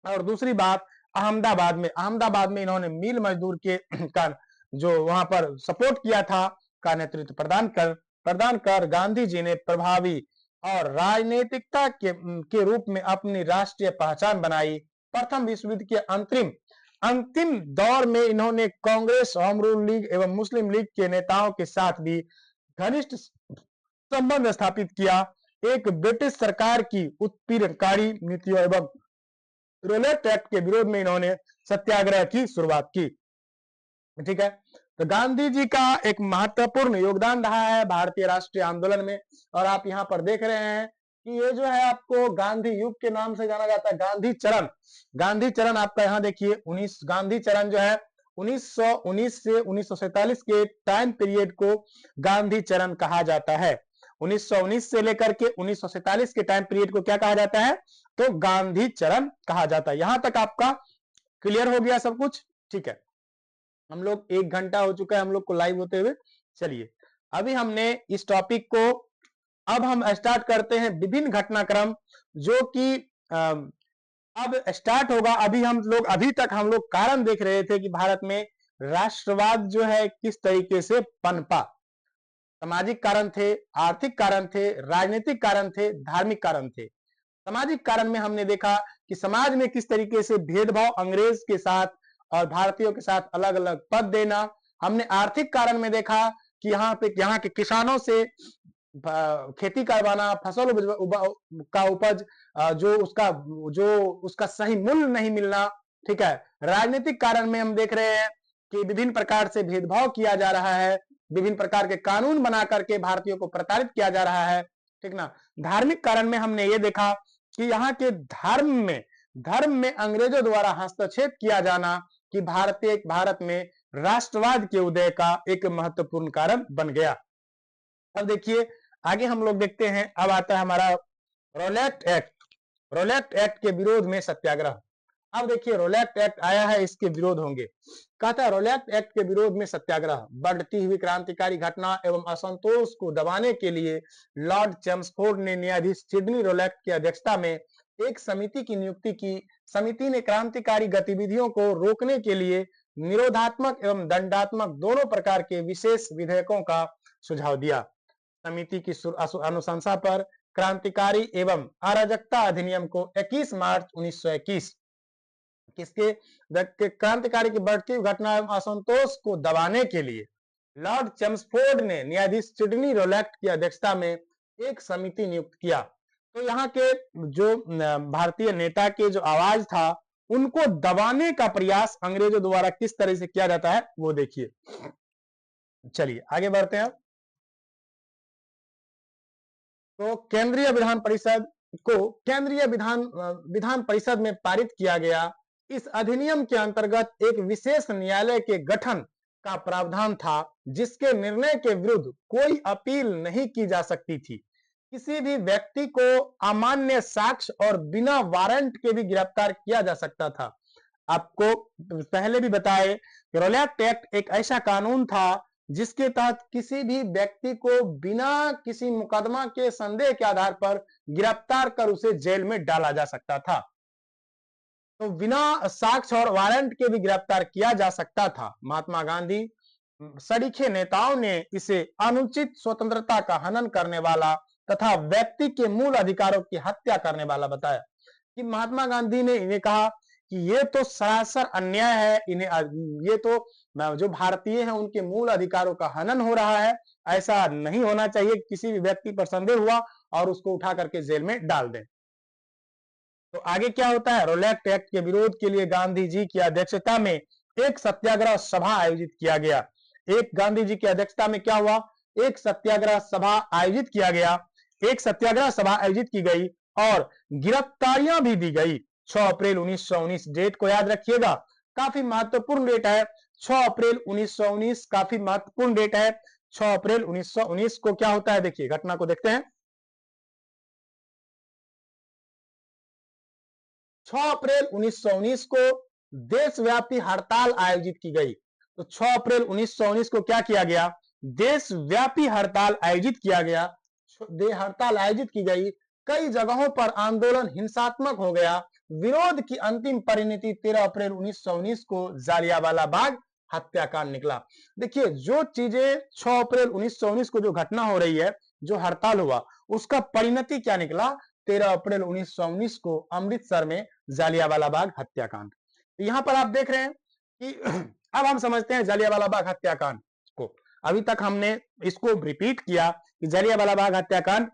और दूसरी बात अहमदाबाद में इन्होंने मिल मजदूर के का जो वहां पर सपोर्ट किया था का नेतृत्व प्रदान कर गांधी जी ने प्रभावी और राजनीतिकता के रूप में अपनी राष्ट्रीय पहचान बनाई। प्रथम विश्व युद्ध के अंतिम दौर में इन्होंने कांग्रेस, होम रूल लीग एवं मुस्लिम लीग के नेताओं के साथ भी घनिष्ठ संबंध स्थापित किया। एक ब्रिटिश सरकार की उत्पीड़नकारी नीतियों एवं रोलेट एक्ट के विरोध में इन्होंने सत्याग्रह की शुरुआत की। ठीक है, तो गांधी जी का एक महत्वपूर्ण योगदान रहा है भारतीय राष्ट्रीय आंदोलन में। और आप यहाँ पर देख रहे हैं कि ये जो है आपको गांधी युग के नाम से जाना जाता है। गांधी चरण आपका यहाँ देखिए, गांधी चरण जो है 1919 से 1947 के टाइम पीरियड को गांधी चरण कहा जाता है। 1919 से लेकर के 1947 के टाइम पीरियड को क्या कहा जाता है? तो गांधी चरण कहा जाता है। यहां तक आपका क्लियर हो गया सब कुछ? ठीक है, हम लोग 1 घंटा हो चुका है हम लोग को लाइव होते हुए। चलिए अभी हमने इस टॉपिक को, अब हम स्टार्ट करते हैं विभिन्न घटनाक्रम जो कि अब स्टार्ट होगा। अभी तक हम लोग कारण देख रहे थे कि भारत में राष्ट्रवाद जो है किस तरीके से पनपा। सामाजिक कारण थे, आर्थिक कारण थे, राजनीतिक कारण थे, धार्मिक कारण थे। सामाजिक कारण में हमने देखा कि समाज में किस तरीके से भेदभाव अंग्रेज के साथ और भारतीयों के साथ अलग अलग पद देना। हमने आर्थिक कारण में देखा कि यहाँ के किसानों से खेती करवाना, फसल का उपज जो उसका सही मूल्य नहीं मिलना, ठीक है। राजनीतिक कारण में हम देख रहे हैं कि विभिन्न प्रकार से भेदभाव किया जा रहा है, विभिन्न प्रकार के कानून बना करके भारतीयों को प्रताड़ित किया जा रहा है, ठीक ना। धार्मिक कारण में हमने ये देखा कि यहाँ के धर्म में अंग्रेजों द्वारा हस्तक्षेप किया जाना कि भारत में राष्ट्रवाद के उदय का एक महत्वपूर्ण कारण बन गया। अब देखिए आगे हम लोग देखते हैं, अब आता है हमारा रोलेट एक्ट के विरोध में सत्याग्रह। अब देखिए रोलेट एक्ट आया है, इसके विरोध होंगे। कहता है रोलेट एक्ट के विरोध में सत्याग्रह। बढ़ती हुई क्रांतिकारी घटना एवं असंतोष को दबाने के लिए लॉर्ड चेम्सफोर्ड ने न्यायाधीश सिडनी रोलेट की अध्यक्षता में एक समिति की नियुक्ति की। समिति ने क्रांतिकारी गतिविधियों को रोकने के लिए निरोधात्मक एवं दंडात्मक दोनों प्रकार के विशेष विधेयकों का सुझाव दिया। समिति की अनुशंसा पर क्रांतिकारी एवं अराजकता अधिनियम को 21 मार्च 1921 किसके क्रांतिकारी की बढ़ती घटना एवं असंतोष को दबाने के लिए लॉर्ड चेम्सफोर्ड ने न्यायाधीश सिडनी रोलेट की अध्यक्षता में एक समिति नियुक्त किया। तो यहाँ के जो भारतीय नेता के जो आवाज था उनको दबाने का प्रयास अंग्रेजों द्वारा किस तरह से किया जाता है वो देखिए। चलिए आगे बढ़ते हैं। तो केंद्रीय विधान परिषद में पारित किया गया। इस अधिनियम के अंतर्गत एक विशेष न्यायालय के गठन का प्रावधान था, जिसके निर्णय के विरुद्ध कोई अपील नहीं की जा सकती थी। किसी भी व्यक्ति को अमान्य साक्ष्य और बिना वारंट के भी गिरफ्तार किया जा सकता था। आपको पहले भी बताए कि रोलेट एक्ट एक ऐसा कानून था जिसके तहत किसी भी व्यक्ति को बिना किसी मुकदमा के संदेह के आधार पर गिरफ्तार कर उसे जेल में डाला जा सकता था। तो बिना साक्ष्य और वारंट के भी गिरफ्तार किया जा सकता था। महात्मा गांधी सरीखे नेताओं ने इसे अनुचित स्वतंत्रता का हनन करने वाला तथा व्यक्ति के मूल अधिकारों की हत्या करने वाला बताया। कि महात्मा गांधी ने इन्हें कहा कि ये तो सरासर अन्याय है, ये तो जो भारतीय हैं उनके मूल अधिकारों का हनन हो रहा है, ऐसा नहीं होना चाहिए। किसी भी व्यक्ति पर संदेह हुआ और उसको उठा करके जेल में डाल दें। तो आगे क्या होता है, रोलेट एक्ट के विरोध के लिए गांधी जी की अध्यक्षता में एक सत्याग्रह सभा आयोजित किया गया। एक गांधी जी की अध्यक्षता में क्या हुआ, एक सत्याग्रह सभा आयोजित किया गया। एक सत्याग्रह सभा आयोजित की गई और गिरफ्तारियां भी दी गई। 6 अप्रैल 1919 डेट को याद रखिएगा, काफी महत्वपूर्ण डेट है। 6 अप्रैल 1919 काफी महत्वपूर्ण डेट है। 6 अप्रैल 1919 को क्या होता है, देखिए घटना को देखते हैं। 6 अप्रैल 1919 को देशव्यापी हड़ताल आयोजित की गई। तो 6 अप्रैल 1919 को क्या किया गया, देशव्यापी हड़ताल आयोजित किया गया। हड़ताल आयोजित की गई, कई जगहों पर आंदोलन हिंसात्मक हो गया। विरोध की अंतिम परिणति 13 अप्रैल 1919 को जालियांवाला बाग हत्याकांड निकला। देखिए जो चीजें 6 अप्रैल 1919 को जो घटना हो रही है, जो हड़ताल हुआ, उसका परिणति क्या निकला, 13 अप्रैल 1919 को अमृतसर में जालियांवाला बाग हत्याकांड। तो यहां पर आप देख रहे हैं कि अब हम समझते हैं जालियांवाला बाग हत्याकांड को। अभी तक हमने इसको रिपीट किया कि जालियांवाला बाग हत्याकांड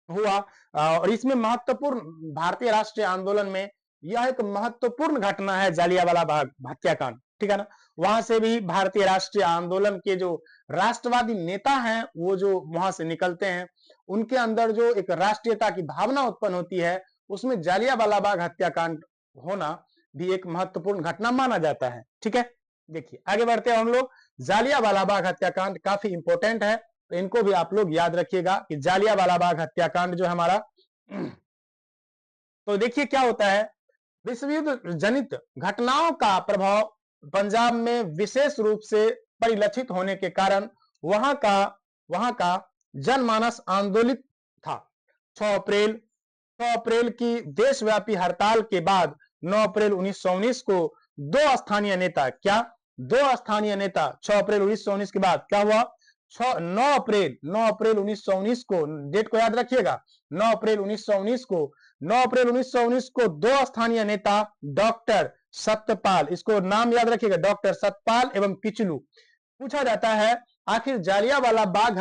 हुआ और इसमें महत्वपूर्ण भारतीय राष्ट्रीय आंदोलन में यह एक महत्वपूर्ण घटना है जालियांवाला बाग हत्याकांड, ठीक है ना। वहां से भी भारतीय राष्ट्रीय आंदोलन के जो राष्ट्रवादी नेता हैं वो जो वहां से निकलते हैं, उनके अंदर जो एक राष्ट्रीयता की भावना उत्पन्न होती है, उसमें जालियांवाला बाग हत्याकांड होना भी एक महत्वपूर्ण घटना माना जाता है, ठीक है। देखिए आगे बढ़ते हैं हम लोग। जालियांवाला बाग हत्याकांड काफी इंपॉर्टेंट है, तो इनको भी आप लोग याद रखिएगा कि जालियांवाला बाग हत्याकांड जो है हमारा। तो देखिए क्या होता है, विश्व युद्ध जनित घटनाओं का प्रभाव पंजाब में विशेष रूप से परिलक्षित होने के कारण वहां का जनमानस आंदोलित था। 6 अप्रैल की देशव्यापी हड़ताल के बाद 9 अप्रैल 1919 को 6 स्थानीय नेता 6 अप्रैल 1919 के बाद क्या हुआ, 9 अप्रैल 1919 को, डेट को याद रखिएगा, 9 अप्रैल 1919 को 2 स्थानीय नेता डॉक्टर सत्यपाल, इसको नाम याद रखिएगा, डॉक्टर सत्यपाल एवं पिचलू। पूछा जाता है आखिर जालियांवाला बाग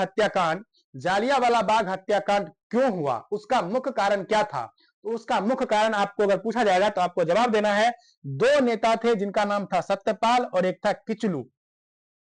हत्याकांड क्यों हुआ, उसका मुख्य कारण क्या था? तो उसका मुख्य कारण आपको अगर पूछा जाएगा तो आपको जवाब देना है, दो नेता थे जिनका नाम था सत्यपाल और एक था किचलू।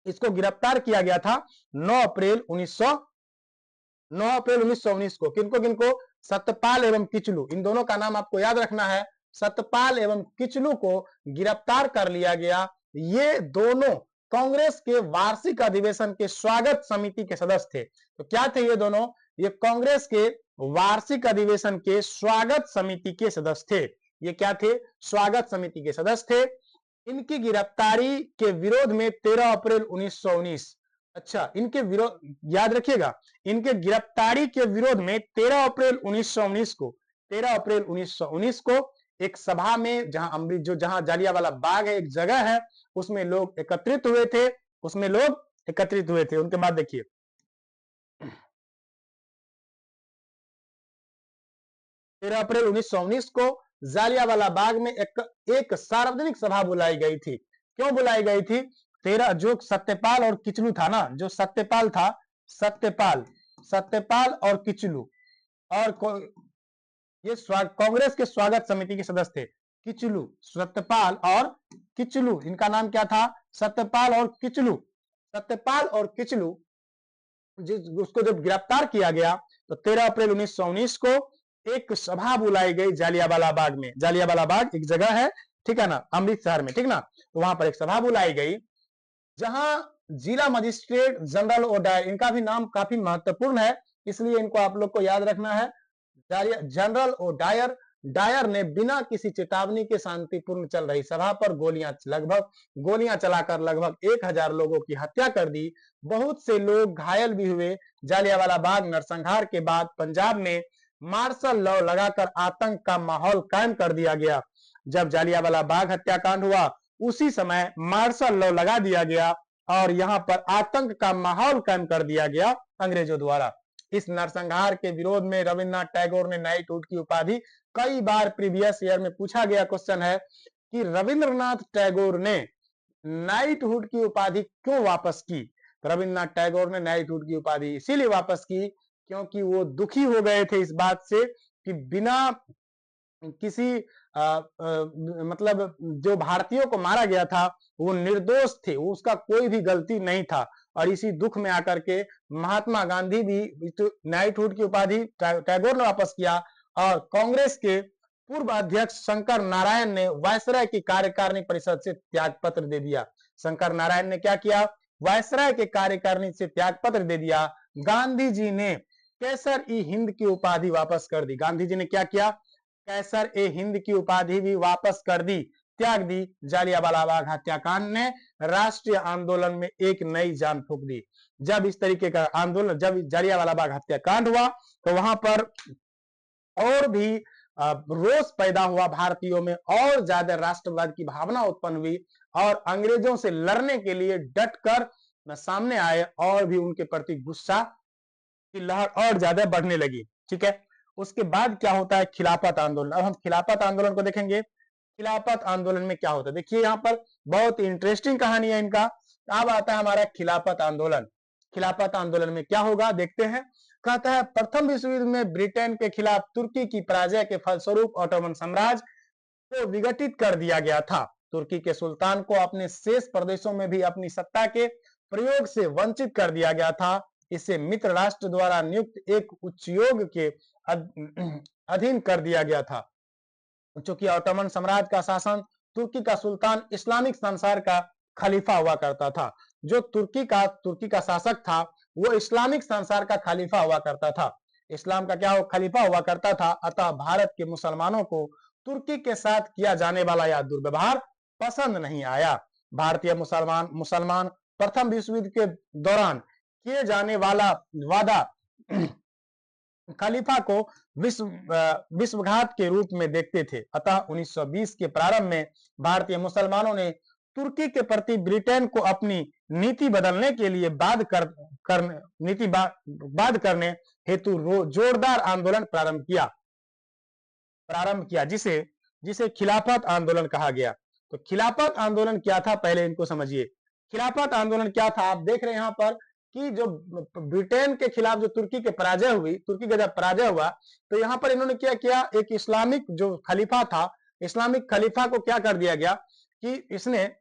इसको गिरफ्तार किया गया था 9 अप्रैल 1919 को। किनको किनको? सत्यपाल एवं किचलू, इन दोनों का नाम आपको याद रखना है। सत्यपाल एवं किचलू को गिरफ्तार कर लिया गया। ये दोनों कांग्रेस के वार्षिक अधिवेशन के स्वागत समिति के सदस्य थे। तो क्या थे ये दोनों? ये कांग्रेस के वार्षिक अधिवेशन के स्वागत समिति के सदस्य थे। ये क्या थे? स्वागत समिति के सदस्य थे। इनकी गिरफ्तारी के विरोध में 13 अप्रैल 1919, अच्छा इनके विरोध याद रखिएगा, इनके गिरफ्तारी के विरोध में 13 अप्रैल 1919 को एक सभा में, जहां जालियांवाला बाग है, एक जगह है, उसमें लोग एकत्रित हुए थे। उनके बाद देखिए 13 अप्रैल 1919 को जालियांवाला बाग में एक सार्वजनिक सभा बुलाई गई थी। क्यों बुलाई गई थी? जो सत्यपाल और किचलू था ना, जो सत्यपाल था, सत्यपाल और किचलू, और ये कांग्रेस के स्वागत समिति के सदस्य थे। किचलू, सत्यपाल और किचलू, इनका नाम क्या था? सत्यपाल और किचलू। उसको जब गिरफ्तार किया गया तो 13 अप्रैल 1919 को एक सभा बुलाई गई जालियांवाला बाग में। जालियांवाला बाग एक जगह है, ठीक है ना, अमृतसर में, ठीक ना। तो वहां पर एक सभा बुलाई गई जहां जिला मजिस्ट्रेट जनरल और डायर, इनका भी नाम काफी महत्वपूर्ण है, इसलिए इनको आप लोग को याद रखना है। जनरल और डायर ने बिना किसी चेतावनी के शांतिपूर्ण चल रही सभा पर गोलियां चलाकर लगभग 1000 लोगों की हत्या कर दी। बहुत से लोग घायल भी हुए। जालियांवाला बाग नरसंहार के बाद पंजाब में मार्शल लॉ लगाकर आतंक का माहौल कायम कर दिया गया। जब जालियांवाला बाग हत्याकांड हुआ उसी समय मार्शल लॉ लगा दिया गया और यहां पर आतंक का माहौल कायम कर दिया गया अंग्रेजों द्वारा। इस नरसंहार के विरोध में रविन्द्रनाथ टैगोर ने नाइटहुड की उपाधि, कई बार प्रीवियस ईयर में पूछा गया क्वेश्चन है कि रविन्द्रनाथ टैगोर ने नाइटहुड की उपाधि क्यों वापस की? रविन्द्रनाथ टैगोर ने नाइटहुड की उपाधि इसीलिए वापस की क्योंकि वो दुखी हो गए थे इस बात से कि बिना किसी मतलब जो भारतीयों को मारा गया था वो निर्दोष थे, उसका कोई भी गलती नहीं था। और इसी दुख में आकर के महात्मा गांधी भी नाइटहुड की उपाधि टैगोर ने वापस किया और कांग्रेस के पूर्व अध्यक्ष शंकर नारायण ने वायसराय की कार्यकारिणी परिषद से त्याग पत्र दे दिया। शंकर नारायण ने क्या किया? वायसराय के कार्यकारिणी से त्याग पत्र दे दिया। गांधी जी ने कैसर ई हिंद की उपाधि वापस कर दी। गांधी जी ने क्या किया? कैसर ए हिंद की उपाधि भी वापस कर दी, त्याग दी। जालियांवाला बाग हत्याकांड ने राष्ट्रीय आंदोलन में एक नई जान फूंक दी। जब इस तरीके का आंदोलन, जब जालियांवाला बाग हत्याकांड हुआ तो वहां पर और भी रोष पैदा हुआ भारतीयों में, और ज्यादा राष्ट्रवाद की भावना उत्पन्न हुई और अंग्रेजों से लड़ने के लिए डटकर सामने आए और भी उनके प्रति गुस्सा की लहर और ज्यादा बढ़ने लगी। ठीक है, उसके बाद क्या होता है? खिलाफत आंदोलन। अब हम खिलाफत आंदोलन को देखेंगे। खिलाफत आंदोलन में क्या होता है, देखिए यहाँ पर बहुत इंटरेस्टिंग कहानी है इनका। अब आता है हमारा खिलाफत आंदोलन। खिलाफत आंदोलन में क्या होगा देखते हैं। कहता है प्रथम विश्व युद्ध में ब्रिटेन के खिलाफ तुर्की की पराजय के फलस्वरूप ऑटोमन साम्राज्य को विघटित कर दिया गया था। तुर्की के सुल्तान को अपने शेष प्रदेशों में भी अपनी सत्ता के प्रयोग से वंचित कर दिया गया था। इसे मित्र राष्ट्र द्वारा नियुक्त एक उच्चयोग के अधीन कर दिया गया था। चूंकि ऑटोमन साम्राज्य का शासन तुर्की का सुल्तान इस्लामिक संसार का खलीफा हुआ करता था। जो तुर्की का शासक था वो इस्लामिक संसार का खलीफा हुआ करता था, इस्लाम का क्या खलीफा हुआ करता था। अतः भारत के मुसलमानों को तुर्की के साथ किया जाने वाला यह दुर्व्यवहार पसंद नहीं आया। भारतीय मुसलमान प्रथम विश्व युद्ध के दौरान किए जाने वाला वादा खलीफा को विश्वघात के रूप में देखते थे। अतः 1920 के प्रारंभ में भारतीय मुसलमानों ने तुर्की के प्रति ब्रिटेन को अपनी नीति बदलने के लिए बाध्य करने हेतु जोरदार आंदोलन प्रारंभ किया, जिसे खिलाफत आंदोलन कहा गया। तो खिलाफत आंदोलन क्या था, पहले इनको समझिए। खिलाफत आंदोलन क्या था? आप देख रहे हैं यहाँ पर कि जो ब्रिटेन के खिलाफ जो तुर्की का जब पराजय हुआ, तो यहाँ पर इन्होंने क्या किया, एक इस्लामिक जो खलीफा था, इस्लामिक खलीफा को क्या कर दिया गया कि इसने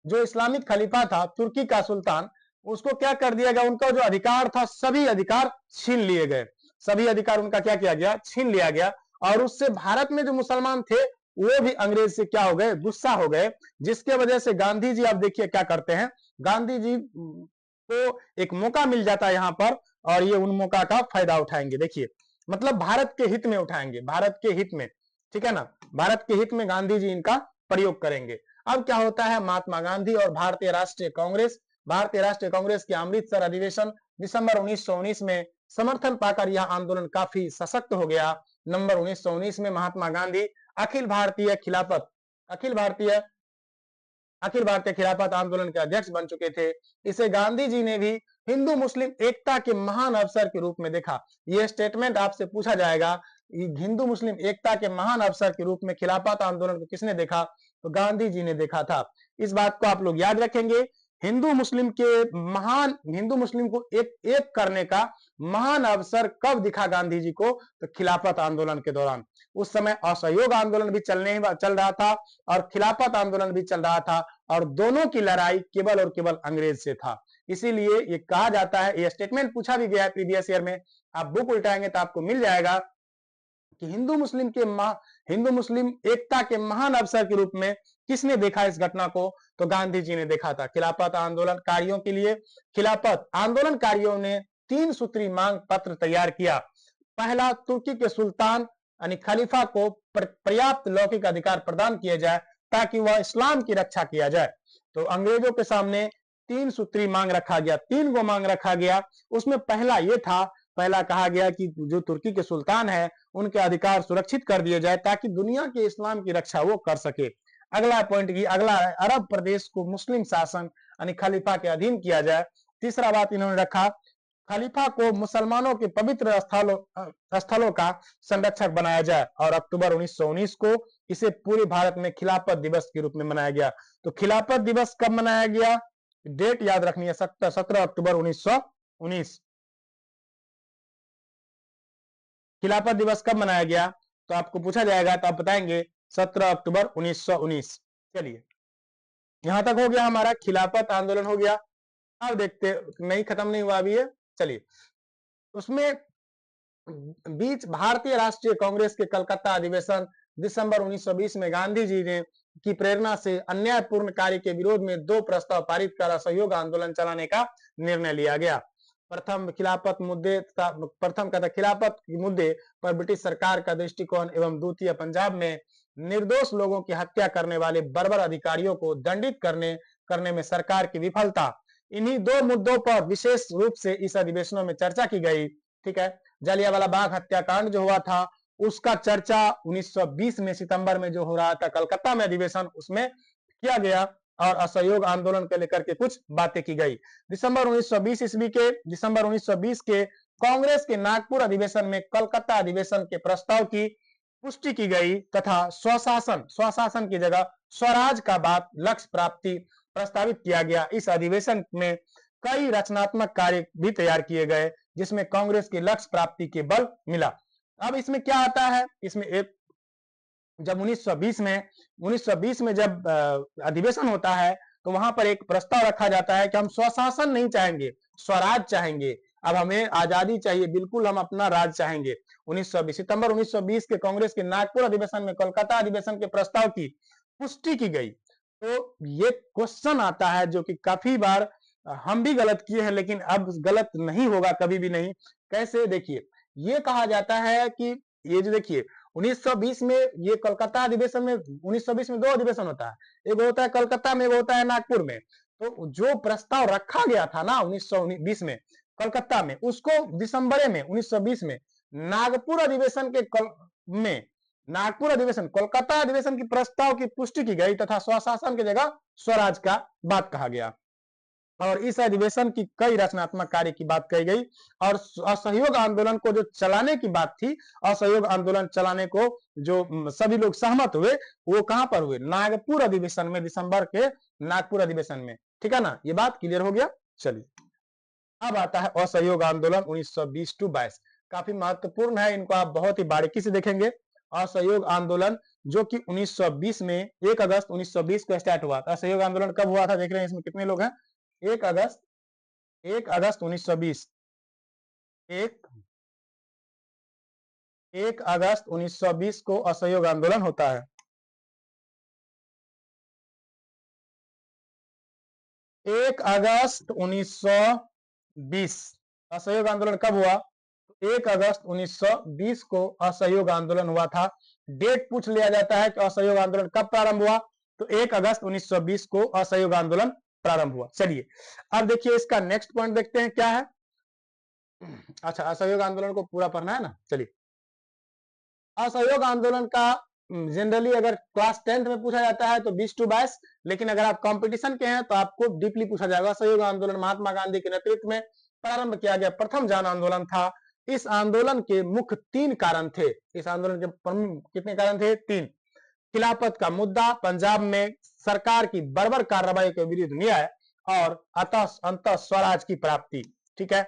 जो इस्लामिक खलीफा था, तुर्की का सुल्तान, उसको क्या कर दिया गया, उनका जो अधिकार था सभी अधिकार छीन लिए गए, सभी अधिकार उनका क्या किया गया, छीन लिया गया। और उससे भारत में जो मुसलमान थे वो भी अंग्रेज से क्या हो गए, गुस्सा हो गए, जिसके वजह से गांधी जी, आप देखिए क्या करते हैं, गांधी जी को एक मौका मिल जाता है यहाँ पर, और ये उन मौका का फायदा उठाएंगे। देखिए मतलब भारत के हित में उठाएंगे, भारत के हित में, ठीक है ना, भारत के हित में गांधी जी इनका प्रयोग करेंगे। अब क्या होता है, महात्मा गांधी और भारतीय राष्ट्रीय कांग्रेस के अमृतसर अधिवेशन दिसंबर 1919 में समर्थन पाकर यह आंदोलन काफी सशक्त हो गया। नवंबर 1919 में महात्मा गांधी अखिल भारतीय खिलाफत आंदोलन के अध्यक्ष बन चुके थे। इसे गांधी जी ने भी हिंदू मुस्लिम एकता के महान अवसर के रूप में देखा। यह स्टेटमेंट आपसे पूछा जाएगा, हिंदू मुस्लिम एकता के महान अवसर के रूप में खिलाफत आंदोलन को किसने देखा, तो गांधी जी ने देखा था। इस बात को आप लोग याद रखेंगे। हिंदू मुस्लिम को एक करने का महान अवसर कब दिखा गांधी जी को, तो खिलाफत आंदोलन के दौरान। उस समय असहयोग आंदोलन भी चल रहा था और खिलाफत आंदोलन भी चल रहा था, और दोनों की लड़ाई केवल और केवल अंग्रेज से था। इसीलिए ये कहा जाता है, ये स्टेटमेंट पूछा भी गया है प्रीवियस ईयर में, आप बुक उल्टाएंगे तो आपको मिल जाएगा कि हिंदू मुस्लिम एकता के महान अवसर के रूप में किसने देखा इस घटना को, तो गांधी जी ने देखा था। खिलाफत आंदोलनकारियों के लिए खिलाफत आंदोलनकारियों ने 3 सूत्री मांग पत्र तैयार किया। पहला, तुर्की के सुल्तान यानी खलीफा को पर्याप्त लौकिक अधिकार प्रदान किए जाए ताकि वह इस्लाम की रक्षा किया जाए। तो अंग्रेजों के सामने 3 सूत्री मांग रखा गया, 3 गो मांग रखा गया। उसमें पहला कहा गया कि जो तुर्की के सुल्तान है उनके अधिकार सुरक्षित कर दिए जाए ताकि दुनिया के इस्लाम की रक्षा वो कर सके। अगला पॉइंट की अगला है, अरब प्रदेश को मुस्लिम शासन यानी खलीफा के अधीन किया जाए। तीसरा बात इन्होंने रखा, खलीफा को मुसलमानों के पवित्र स्थलों का संरक्षक बनाया जाए। और अक्टूबर 1919 को इसे पूरे भारत में खिलाफत दिवस के रूप में मनाया गया। तो खिलाफत दिवस कब मनाया गया, डेट याद रखनी है, 17 अक्टूबर 1919। खिलाफत दिवस कब मनाया गया, तो आपको पूछा जाएगा तो आप बताएंगे 17 अक्टूबर 1919। चलिए यहां तक हो गया, हमारा खिलाफत आंदोलन हो गया। अब देखते, नहीं खत्म नहीं हुआ अभी है, चलिए उसमें बीच भारतीय राष्ट्रीय कांग्रेस के कलकत्ता अधिवेशन दिसंबर 1920 में गांधी जी ने की प्रेरणा से अन्यायपूर्ण कार्य के विरोध में 2 प्रस्ताव पारित कर असहयोग आंदोलन चलाने का निर्णय लिया गया। प्रथम खिलाफत के मुद्दे पर ब्रिटिश सरकार का दृष्टिकोण एवं द्वितीय पंजाब में निर्दोष लोगों की हत्या करने वाले बर्बर अधिकारियों को दंडित करने में सरकार की विफलता। इन्हीं 2 मुद्दों पर विशेष रूप से इस अधिवेशनों में चर्चा की गई। ठीक है, जलियांवाला बाग हत्याकांड जो हुआ था उसका चर्चा 1920 में सितंबर में जो हो रहा था कलकत्ता में अधिवेशन, उसमें किया गया और असहयोग आंदोलन को लेकर के कुछ बातें की गई। दिसंबर 1920 के कांग्रेस के नागपुर अधिवेशन में कलकत्ता अधिवेशन के प्रस्ताव की पुष्टि की गई तथा स्वशासन की जगह स्वराज का बात लक्ष्य प्राप्ति प्रस्तावित किया गया। इस अधिवेशन में कई रचनात्मक कार्य भी तैयार किए गए जिसमें कांग्रेस के लक्ष्य प्राप्ति के बल मिला। अब इसमें क्या आता है, इसमें एक जब 1920 में जब अधिवेशन होता है तो वहां पर एक प्रस्ताव रखा जाता है कि हम स्वशासन नहीं चाहेंगे, स्वराज चाहेंगे। अब हमें आजादी चाहिए, बिल्कुल हम अपना राज चाहेंगे। सितंबर 1920 के कांग्रेस के नागपुर अधिवेशन में कोलकाता अधिवेशन के प्रस्ताव की पुष्टि की गई। तो ये क्वेश्चन आता है जो कि काफी बार हम भी गलत किए हैं, लेकिन अब गलत नहीं होगा कभी भी नहीं। कैसे, देखिए ये कहा जाता है कि ये जो देखिए 1920 में ये कोलकाता अधिवेशन में 1920 में 2 अधिवेशन होता है, एक होता है कलकत्ता में, एक होता है नागपुर में। तो जो प्रस्ताव रखा गया था ना 1920 में कलकत्ता में, उसको दिसंबर में 1920 में नागपुर अधिवेशन कोलकाता अधिवेशन की प्रस्ताव की पुष्टि की गई तथा स्वशासन की जगह स्वराज का बात कहा गया। और इस अधिवेशन की कई रचनात्मक कार्य की बात कही गई और असहयोग आंदोलन को जो चलाने की बात थी, असहयोग आंदोलन चलाने को जो सभी लोग सहमत हुए वो कहां पर हुए, नागपुर अधिवेशन में, दिसंबर के नागपुर अधिवेशन में। ठीक है ना, ये बात क्लियर हो गया। चलिए अब आता है असहयोग आंदोलन 1920 टू 22। काफी महत्वपूर्ण है, इनको आप बहुत ही बारीकी से देखेंगे। असहयोग आंदोलन जो कि 1920 में 1 अगस्त 1920 को स्टार्ट हुआ था। असहयोग आंदोलन कब हुआ था देख रहे हैं, इसमें कितने लोग हैं? 1 अगस्त 1 अगस्त 1920 1 1 अगस्त 1920 को असहयोग आंदोलन होता है। 1 अगस्त 1920 असहयोग आंदोलन कब हुआ? 1 अगस्त 1920 को असहयोग आंदोलन हुआ था। डेट पूछ लिया जाता है कि असहयोग आंदोलन कब प्रारंभ हुआ, तो 1 अगस्त 1920 को असहयोग आंदोलन प्रारंभ हुआ। चलिए अब देखिए इसका नेक्स्ट पॉइंट देखते हैं क्या है। अच्छा, असहयोग आंदोलन को पूरा पढ़ना है ना, चलिए। असहयोग आंदोलन का जनरली अगर क्लास 10th में पूछा जाता है तो 20 टू 22, लेकिन अगर आप कंपटीशन के हैं तो आपको डीपली पूछा जाएगा। असहयोग आंदोलन महात्मा गांधी के नेतृत्व में प्रारंभ किया गया प्रथम जन आंदोलन था। इस आंदोलन के मुख्य 3 कारण थे। इस आंदोलन के प्रमुख कितने कारण थे? 3। खिलाफत का मुद्दा, पंजाब में सरकार की बर्बर कार्रवाई के विरुद्ध न्याय और अंतः स्वराज की प्राप्ति। ठीक है,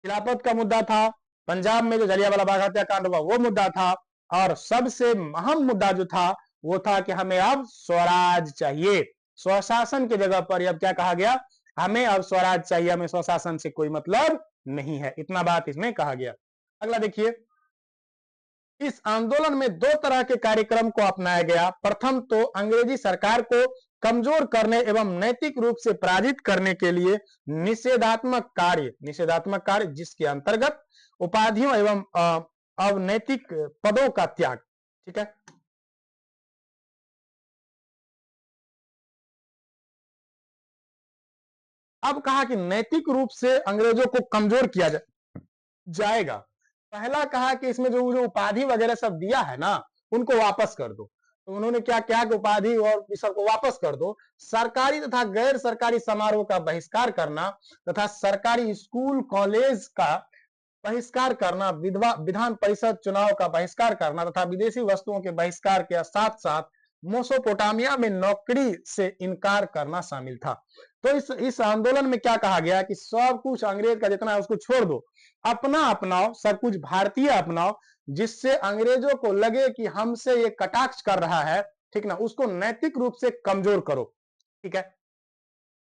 खिलाफत का मुद्दा था, पंजाब में जो जलियांवाला बाग हत्याकांड हुआ वो मुद्दा था, और सबसे अहम मुद्दा जो था वो था कि हमें अब स्वराज चाहिए। स्वशासन की जगह पर अब क्या कहा गया? हमें अब स्वराज चाहिए, हमें स्वशासन से कोई मतलब नहीं है। इतना बात इसमें कहा गया। अगला देखिए, इस आंदोलन में 2 तरह के कार्यक्रम को अपनाया गया। प्रथम तो अंग्रेजी सरकार को कमजोर करने एवं नैतिक रूप से पराजित करने के लिए निषेधात्मक कार्य जिसके अंतर्गत उपाधियों एवं अनैतिक पदों का त्याग। ठीक है, अब कहा कि नैतिक रूप से अंग्रेजों को कमजोर किया जाएगा। पहला कहा कि इसमें जो उपाधि वगैरह सब दिया है ना, उनको वापस कर दो। तो उन्होंने क्या किया कि उपाधि और इस सबको वापस कर दो। सरकारी तथा गैर सरकारी समारोह का बहिष्कार करना तथा सरकारी स्कूल कॉलेज का बहिष्कार करना, विधान परिषद चुनाव का बहिष्कार करना तथा विदेशी वस्तुओं के बहिष्कार के साथ साथ मेसोपोटामिया में नौकरी से इनकार करना शामिल था। तो इस आंदोलन में क्या कहा गया कि सब कुछ अंग्रेज का जितना है उसको छोड़ दो, अपना अपनाओ, सब कुछ भारतीय अपनाओ, जिससे अंग्रेजों को लगे कि हमसे ये कटाक्ष कर रहा है, ठीक ना, उसको नैतिक रूप से कमजोर करो। ठीक है,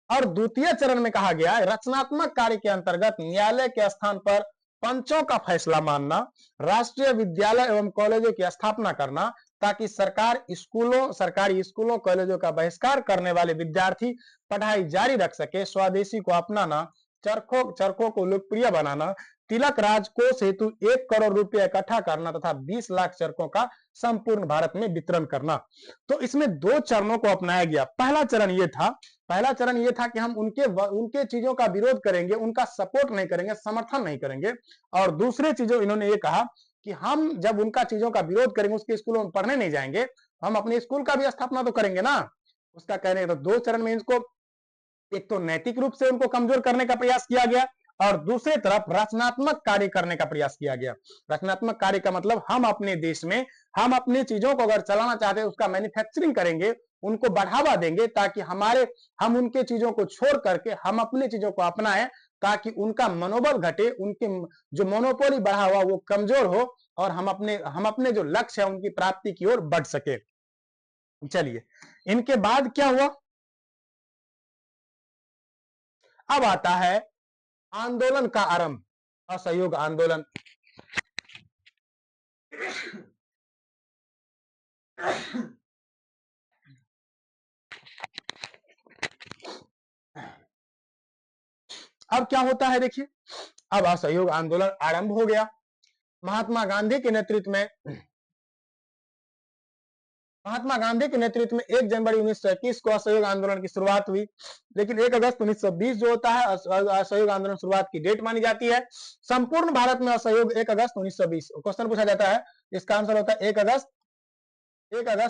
और द्वितीय चरण में कहा गया रचनात्मक कार्य के अंतर्गत न्यायालय के स्थान पर पंचों का फैसला मानना, राष्ट्रीय विद्यालय एवं कॉलेजों की स्थापना करना, ताकि सरकारी स्कूलों कॉलेजों का बहिष्कार करने वाले विद्यार्थी पढ़ाई जारी रख सके, स्वदेशी को अपनाना, चरखों को लोकप्रिय बनाना, तिलक राज कोष हेतु 1 करोड़ रुपए इकट्ठा करना तथा 20 लाख चरखों का संपूर्ण भारत में वितरण करना। तो इसमें 2 चरणों को अपनाया गया। पहला चरण ये था कि हम उनके चीजों का विरोध करेंगे, उनका सपोर्ट नहीं करेंगे, समर्थन नहीं करेंगे। और दूसरे चीजों इन्होंने ये कहा कि हम जब उनका चीजों का विरोध करेंगे, उसके स्कूलों में पढ़ने नहीं जाएंगे, हम अपने स्कूल का भी स्थापना तो करेंगे ना। उसका कहने तो 2 चरण में इनको एक तो नैतिक रूप से उनको कमजोर करने का प्रयास किया गया, और दूसरी तरफ रचनात्मक कार्य करने का प्रयास किया गया। रचनात्मक कार्य का मतलब हम अपने देश में हम अपनी चीजों को अगर चलाना चाहते हैं, उसका मैन्युफैक्चरिंग करेंगे, उनको बढ़ावा देंगे, ताकि हम उनके चीजों को छोड़ करके हम अपनी चीजों को अपनाएं, ताकि उनका मनोबल घटे, उनके जो मोनोपोली बढ़ा हुआ वो कमजोर हो, और हम अपने जो लक्ष्य है उनकी प्राप्ति की ओर बढ़ सके। चलिए, इनके बाद क्या हुआ? अब आता है आंदोलन का आरंभ, असहयोग आंदोलन। अब क्या होता है देखिए, अब असहयोग आंदोलन आरंभ हो गया। महात्मा गांधी के नेतृत्व में 1 जनवरी 1921 को असहयोग आंदोलन की शुरुआत हुई, लेकिन 1 अगस्त 1920 जो होता है असहयोग आंदोलन शुरुआत की डेट मानी जाती है। संपूर्ण भारत में असहयोग 1 अगस्त 1920। क्वेश्चन पूछा जाता है, इसका आंसर होता है 1 अगस्त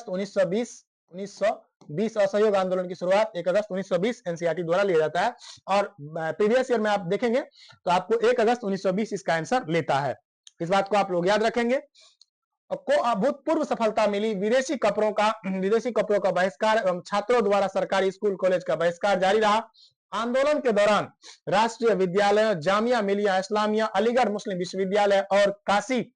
1920 असहयोग आंदोलन की शुरुआत 1 अगस्त 1920 एनसीईआरटी द्वारा लिया जाता है। और प्रीवियस ईयर में आप देखेंगे तो आपको 1 अगस्त 1920 इसका आंसर लेता है। इस बात को आप लोग याद रखेंगे। को अभूतपूर्व सफलता मिली। विदेशी कपड़ों का बहिष्कार एवं छात्रों द्वारा सरकारी स्कूल कॉलेज का बहिष्कार जारी रहा। आंदोलन के दौरान राष्ट्रीय विद्यालय, जामिया मिलिया इस्लामिया, अलीगढ़ मुस्लिम विश्वविद्यालय और काशी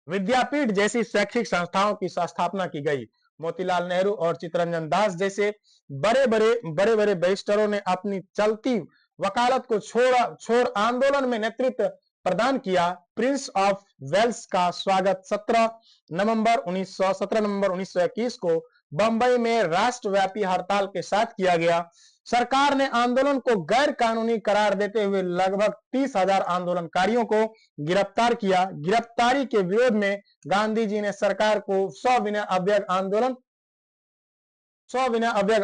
विद्यापीठ जैसी शैक्षिक संस्थाओं की स्थापना की गई। मोतीलाल नेहरू और चित्तरंजन दास जैसे बड़े बड़े बैरिस्टरों ने अपनी चलती वकालत को छोड़ आंदोलन में नेतृत्व प्रदान किया। प्रिंस ऑफ वेल्स का स्वागत 17 नवंबर 1921 को बंबई में राष्ट्रव्यापी हड़ताल के साथ किया गया। सरकार ने आंदोलन को गैर कानूनी करार देते हुए लगभग 30,000 आंदोलनकारियों को गिरफ्तार किया। गिरफ्तारी के विरोध में गांधी जी ने सरकार को सविनय अव्यग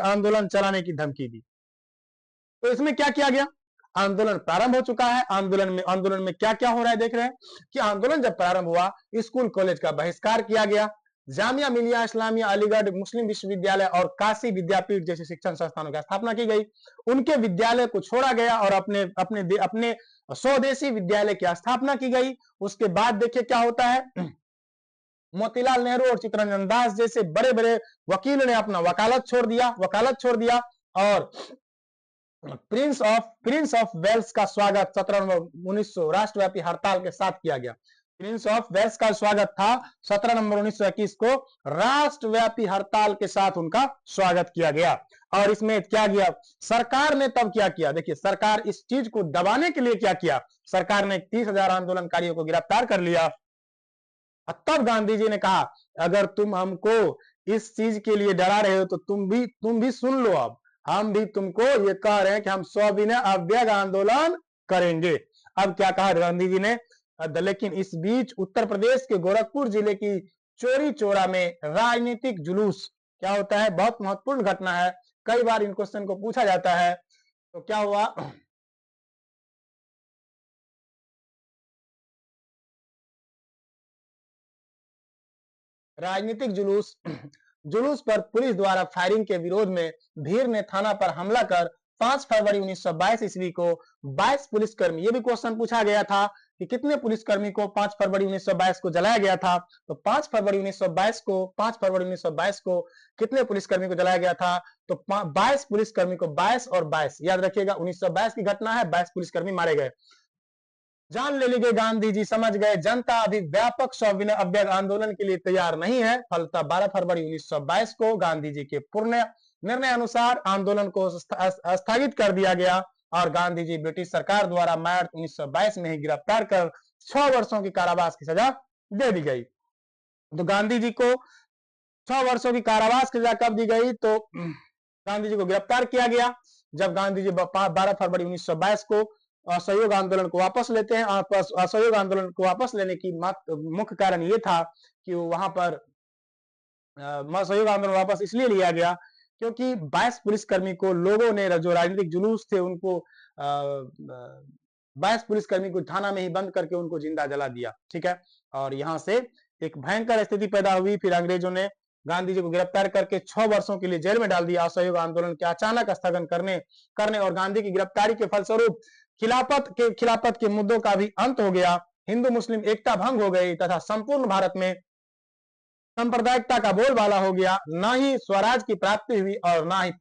आंदोलन चलाने की धमकी दी। तो इसमें क्या किया गया? आंदोलन प्रारंभ हो चुका है। आंदोलन में क्या क्या हो रहा है देख रहे हैं कि आंदोलन जब प्रारंभ हुआ, स्कूल कॉलेज का बहिष्कार किया गया। जामिया मिलिया इस्लामिया, अलीगढ़ मुस्लिम विश्वविद्यालय और काशी विद्यापीठ जैसे शिक्षण संस्थानों की स्थापना की गई। उनके विद्यालय को छोड़ा गया और अपने स्वदेशी विद्यालय की स्थापना की गई। उसके बाद देखिए क्या होता है। मोतीलाल नेहरू और चित्तरंजन दास जैसे बड़े बड़े वकीलों ने अपना वकालत छोड़ दिया और प्रिंस ऑफ वेल्स का स्वागत 17 नवंबर 1900 राष्ट्रव्यापी हड़ताल के साथ किया गया। प्रिंस ऑफ वेल्स का स्वागत था 17 नवंबर 1921 को राष्ट्रव्यापी हड़ताल के साथ उनका स्वागत किया गया। और इसमें क्या किया सरकार ने? तब क्या किया देखिए, सरकार इस चीज को दबाने के लिए क्या किया, सरकार ने 30,000 आंदोलनकारियों को गिरफ्तार कर लिया। तब गांधी जी ने कहा, अगर तुम हमको इस चीज के लिए डरा रहे हो तो तुम भी सुन लो। अब हम भी तुमको ये कह रहे हैं कि हम सविनय अव्यग आंदोलन करेंगे। अब क्या कहा गांधी जी ने? लेकिन इस बीच उत्तर प्रदेश के गोरखपुर जिले की चोरी चौरा में राजनीतिक जुलूस क्या होता है, बहुत महत्वपूर्ण घटना है, कई बार इन क्वेश्चन को पूछा जाता है। तो क्या हुआ, राजनीतिक जुलूस पर पुलिस द्वारा फायरिंग के विरोध में भीड़ ने थाना पर हमला कर 5 फरवरी 1922 ईस्वी को 22 पुलिसकर्मी, ये भी क्वेश्चन पूछा गया था कि कितने पुलिसकर्मी को 5 फरवरी 1922 को जलाया गया था। तो 5 फरवरी 1922 को कितने पुलिसकर्मी को जलाया गया था? तो 22 पुलिसकर्मी को, 22 और 22 याद रखिएगा, 1922 की घटना है, 22 पुलिसकर्मी मारे गए। जान ले ली गई। गांधी जी समझ गए जनता अभी व्यापक सविनय अव्यग आंदोलन के लिए तैयार नहीं है। फलतः 12 फरवरी 1922 को गांधी जी के पूर्ण निर्णय अनुसार आंदोलन को स्थगित कर दिया गया और गांधी जी ब्रिटिश सरकार द्वारा मार्च 1922 में ही गिरफ्तार कर 6 वर्षों की कारावास की सजा दे दी गई। तो गांधी जी को 6 वर्षों की कारावास की सजा कब दी गई? तो गांधी जी को गिरफ्तार किया गया जब गांधी जी 12 फरवरी 1922 को असहयोग आंदोलन को वापस लेते हैं। असहयोग आंदोलन को वापस लेने की मुख्य कारण ये था कि वहां पर असहयोग आंदोलन वापस इसलिए लिया गया क्योंकि 22 पुलिसकर्मी को लोगों ने, जो राजनीतिक जुलूस थे उनको 22 पुलिसकर्मी को थाना में ही बंद करके उनको जिंदा जला दिया। ठीक है, और यहाँ से एक भयंकर स्थिति पैदा हुई। फिर अंग्रेजों ने गांधी जी को गिरफ्तार करके 6 वर्षों के लिए जेल में डाल दिया। असहयोग आंदोलन के अचानक स्थगन करने और गांधी की गिरफ्तारी के फलस्वरूप खिलाफत के मुद्दों का भी अंत हो गया। हिंदू मुस्लिम एकता भंग हो गई तथा संपूर्ण भारत में सांप्रदायिकता का बोलबाला हो गया। न ही स्वराज की प्राप्ति हुई और न ही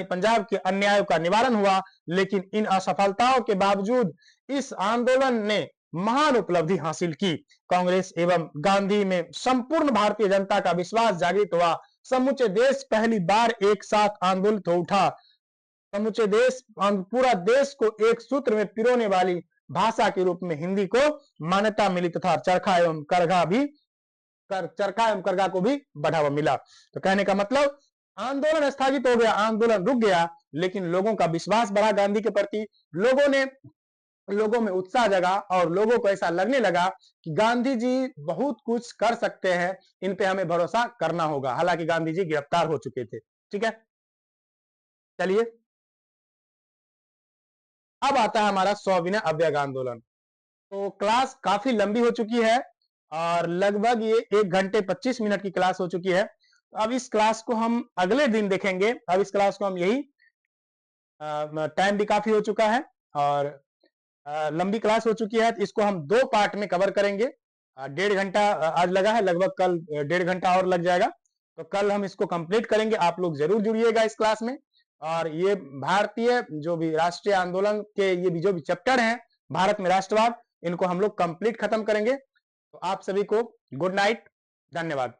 पंजाब के अन्यायों का निवारण हुआ। लेकिन इन असफलताओं के बावजूद इस आंदोलन ने महान उपलब्धि हासिल की। कांग्रेस एवं गांधी में संपूर्ण भारतीय जनता का विश्वास जागृत हुआ। समूचे देश पहली बार एक साथ आंदोलित हो उठा। समूचे देश, पूरा देश को एक सूत्र में पिरोने वाली भाषा के रूप में हिंदी को मान्यता मिली तथा चरखा एवं करघा को भी बढ़ावा मिला। तो कहने का मतलब आंदोलन स्थगित हो गया, आंदोलन रुक गया, लेकिन लोगों का विश्वास बढ़ा गांधी के प्रति। लोगों में उत्साह जगा और लोगों को ऐसा लगने लगा कि गांधी जी बहुत कुछ कर सकते हैं, इन पे हमें भरोसा करना होगा। हालांकि गांधी जी गिरफ्तार हो चुके थे। ठीक है, चलिए अब आता है हमारा सविनय अव्यग आंदोलन। तो क्लास काफी लंबी हो चुकी है और लगभग ये 1 घंटे 25 मिनट की क्लास हो चुकी है। अब इस क्लास को हम अगले दिन देखेंगे। अब इस क्लास को हम यही, टाइम भी काफी हो चुका है और लंबी क्लास हो चुकी है, तो इसको हम 2 पार्ट में कवर करेंगे। 1.5 घंटा आज लगा है, लगभग कल 1.5 घंटा और लग जाएगा। तो कल हम इसको कंप्लीट करेंगे। आप लोग जरूर जुड़िएगा इस क्लास में। और ये भारतीय जो भी राष्ट्रीय आंदोलन के ये भी जो भी चैप्टर हैं भारत में राष्ट्रवाद, इनको हम लोग कंप्लीट खत्म करेंगे। तो आप सभी को गुड नाइट, धन्यवाद।